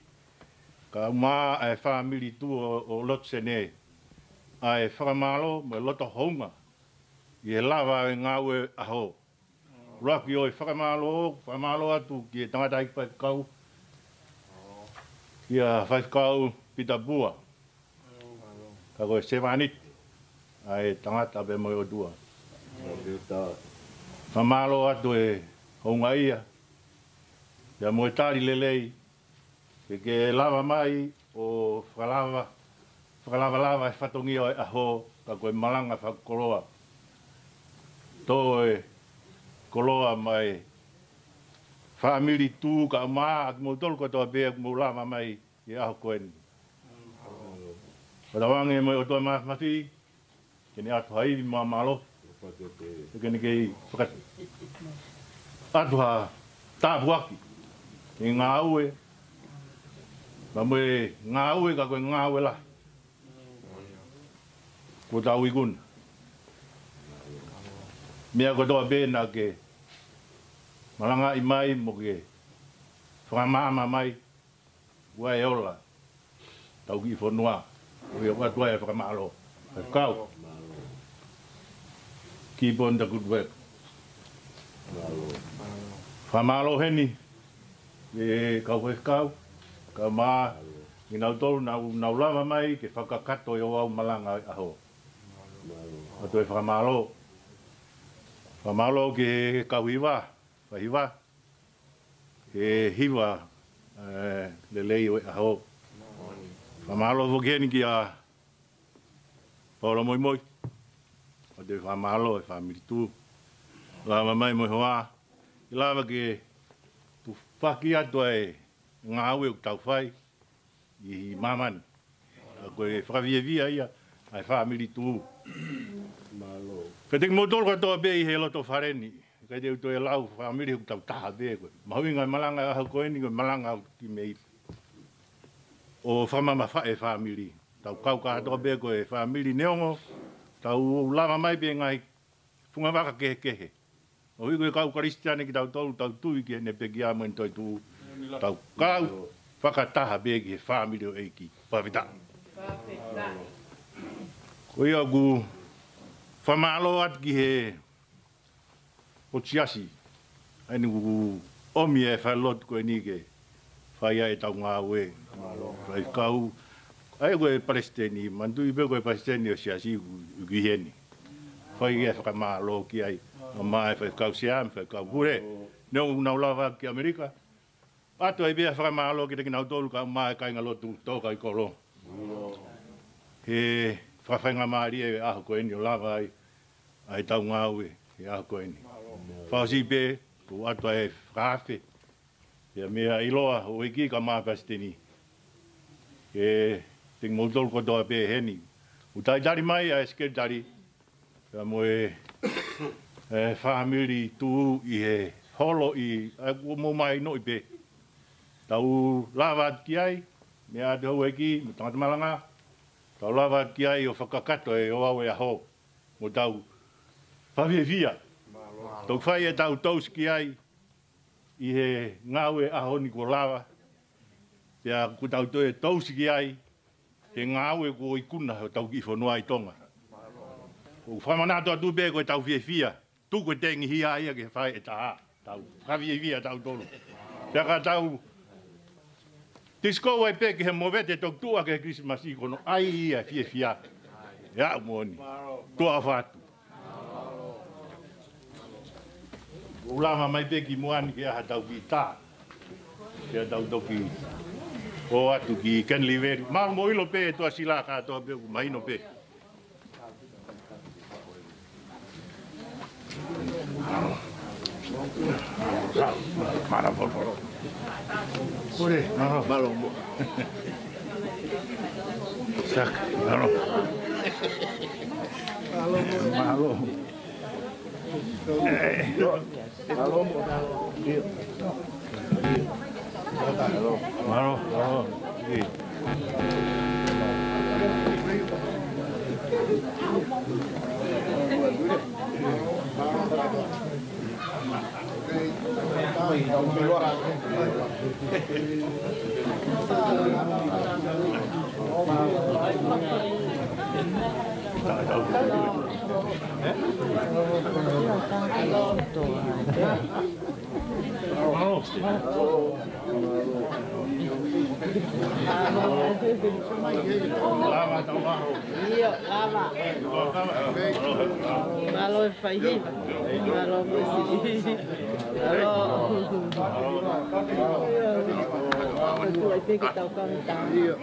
Speaker 11: ka maa e whamiri tū o lot sene. A e whakamalo me loto honga. I he lava e ngāwe aho. Raki o e whakamalo atu ki e tangata i whaikau. Ki a whaikau pita bua. Ka koe sewanit. Ai tangata be mo o dua. Whamalo atu e honga ia. Ia mo e tari lelei. Ke lava mai o whalava whakalawalawa e whatongi o e aho, ka koe malanga whakoloa. Tō e koloa mai whaamiri tū ka maa, aki mō tolu katoa bea, ki mō lama mai i aho koeni. Watawange mai o toa mawhi, kene atu haiwi mā malo, kene kei whakati. Atu ha tāpuaki, e ngā ue, ma moe ngā ue ka koe ngā ue la. Ko tau i kuna. Mea katoa bēna ke malanga i mai mo ke whakamama mai, ua e ola, tau ki whanua. We are what way from Malo. Go. Keep on the good work. Famalo Henny, the Kawekau, Kama, in Auto, now lava mai, que Fakato, your Malanga aho. What way from Malo? Famalo, que Kawiva, Fahiva, Hiva, the lay aho. Whamalo whokeni ki a Paula moi moi. O te whamalo e whamiri tū. Lama mai moi hoa. I lava ke tu whaki ato e ngā ue o tau whai. I mamani. A koe whakawia ia ai whamiri tū. Ka te motoro katoa be I he loto whareni. Ka te uto e lau whamiri o tau taha be koe. Mahuinga malanga ahau koeni koe malanga au ki mei. O whamama whae whamiri. Tau kau katoa be koe whamiri neongo. Tau lama mai be ngai whunga waka kehe kehe. O hui koe kau karistiane ki tau tolu tau tui ki ne peki a mwen toi tū. Tau kau whakataha be ki he whamiri o eiki. Pawhita. Koe au ku whamalo at ki he potiasi. Aini ku omi e whalot koe ni ke. Whaia e tau ngā ue. Whai kau. Ai koe Palestini. Mantu I pe koe Palestini o siasi uki heni. Whai e whakamalo ki ai. O mai whai kau siam, whai kau hure. Neo unau lawa ki Amerika. Ato ai bea whakamalo ki te kinau tolu ka mai kai ngalotu tōka I kolo. He whawhainga maari e aho koe ni o lawa ai. Ai tau ngā ue. He aho koe ni. Whausi pe. Ko ato ai whawhe. Ia mea iloa o iki ka maa Palestini. E te ngotol ko toa pe heni. Utai dari mai a eskel dari. Ia moe whamiri tū I he holo I mo mai no I pe. Tau lava ki ai. Mea te hau eki, mo tangata malanga. Tau lava ki ai o whakakato e o au e aho. Mo tau whawhewhia. Tau whai e tau taus ki ai. I he ngāwe aho ni ko lawa. Pea ku tau toe tausi ki ai. He ngāwe ko I kuna o tau ki whanua I tonga. O whamanato atu be koe tau whiewhia. Tu koe tengi hia ia ke whai e taha. Tau whiewhia tau tolu. Pea ka tau tisko ai pe ke he movete tok tua ke Christmas I kono. Ai ia whiewhia. Ia umoni. Tua whatu. Ulama mai pe ki moani ki aha tau ki tā. Kia tau toki o atu ki Ken Liveri. Mau mo ilo pe toa sila ka toa pe ku mahino pe. Mara polpolo. Ure, no, malo mo. Sak, malo. Malo. Malo, malo.
Speaker 12: Malo fai malo così. Tu hai che sta cantando. Io.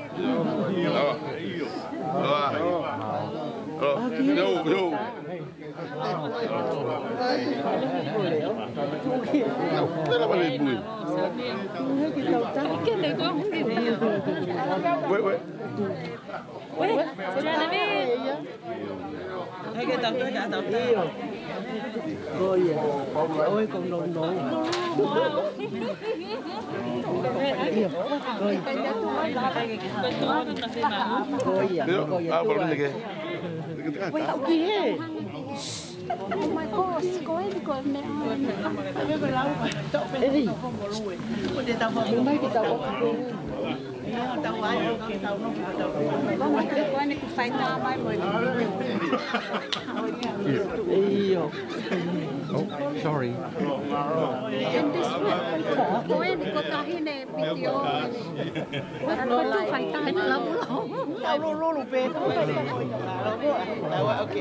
Speaker 13: Oh my gosh, có em của mẹ.
Speaker 12: Ê, mấy cái tàu
Speaker 13: Có anh cũng phải ta mai mới.
Speaker 14: Sorry.
Speaker 13: And this one, có em có ta hi nè video. Mà nó phải ta hết lắm luôn.
Speaker 12: Tao lô bê thôi. Ok.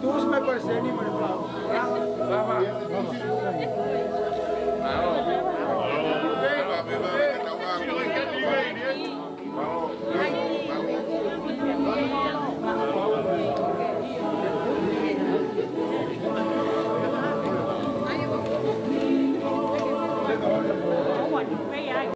Speaker 12: Tu me parece ni me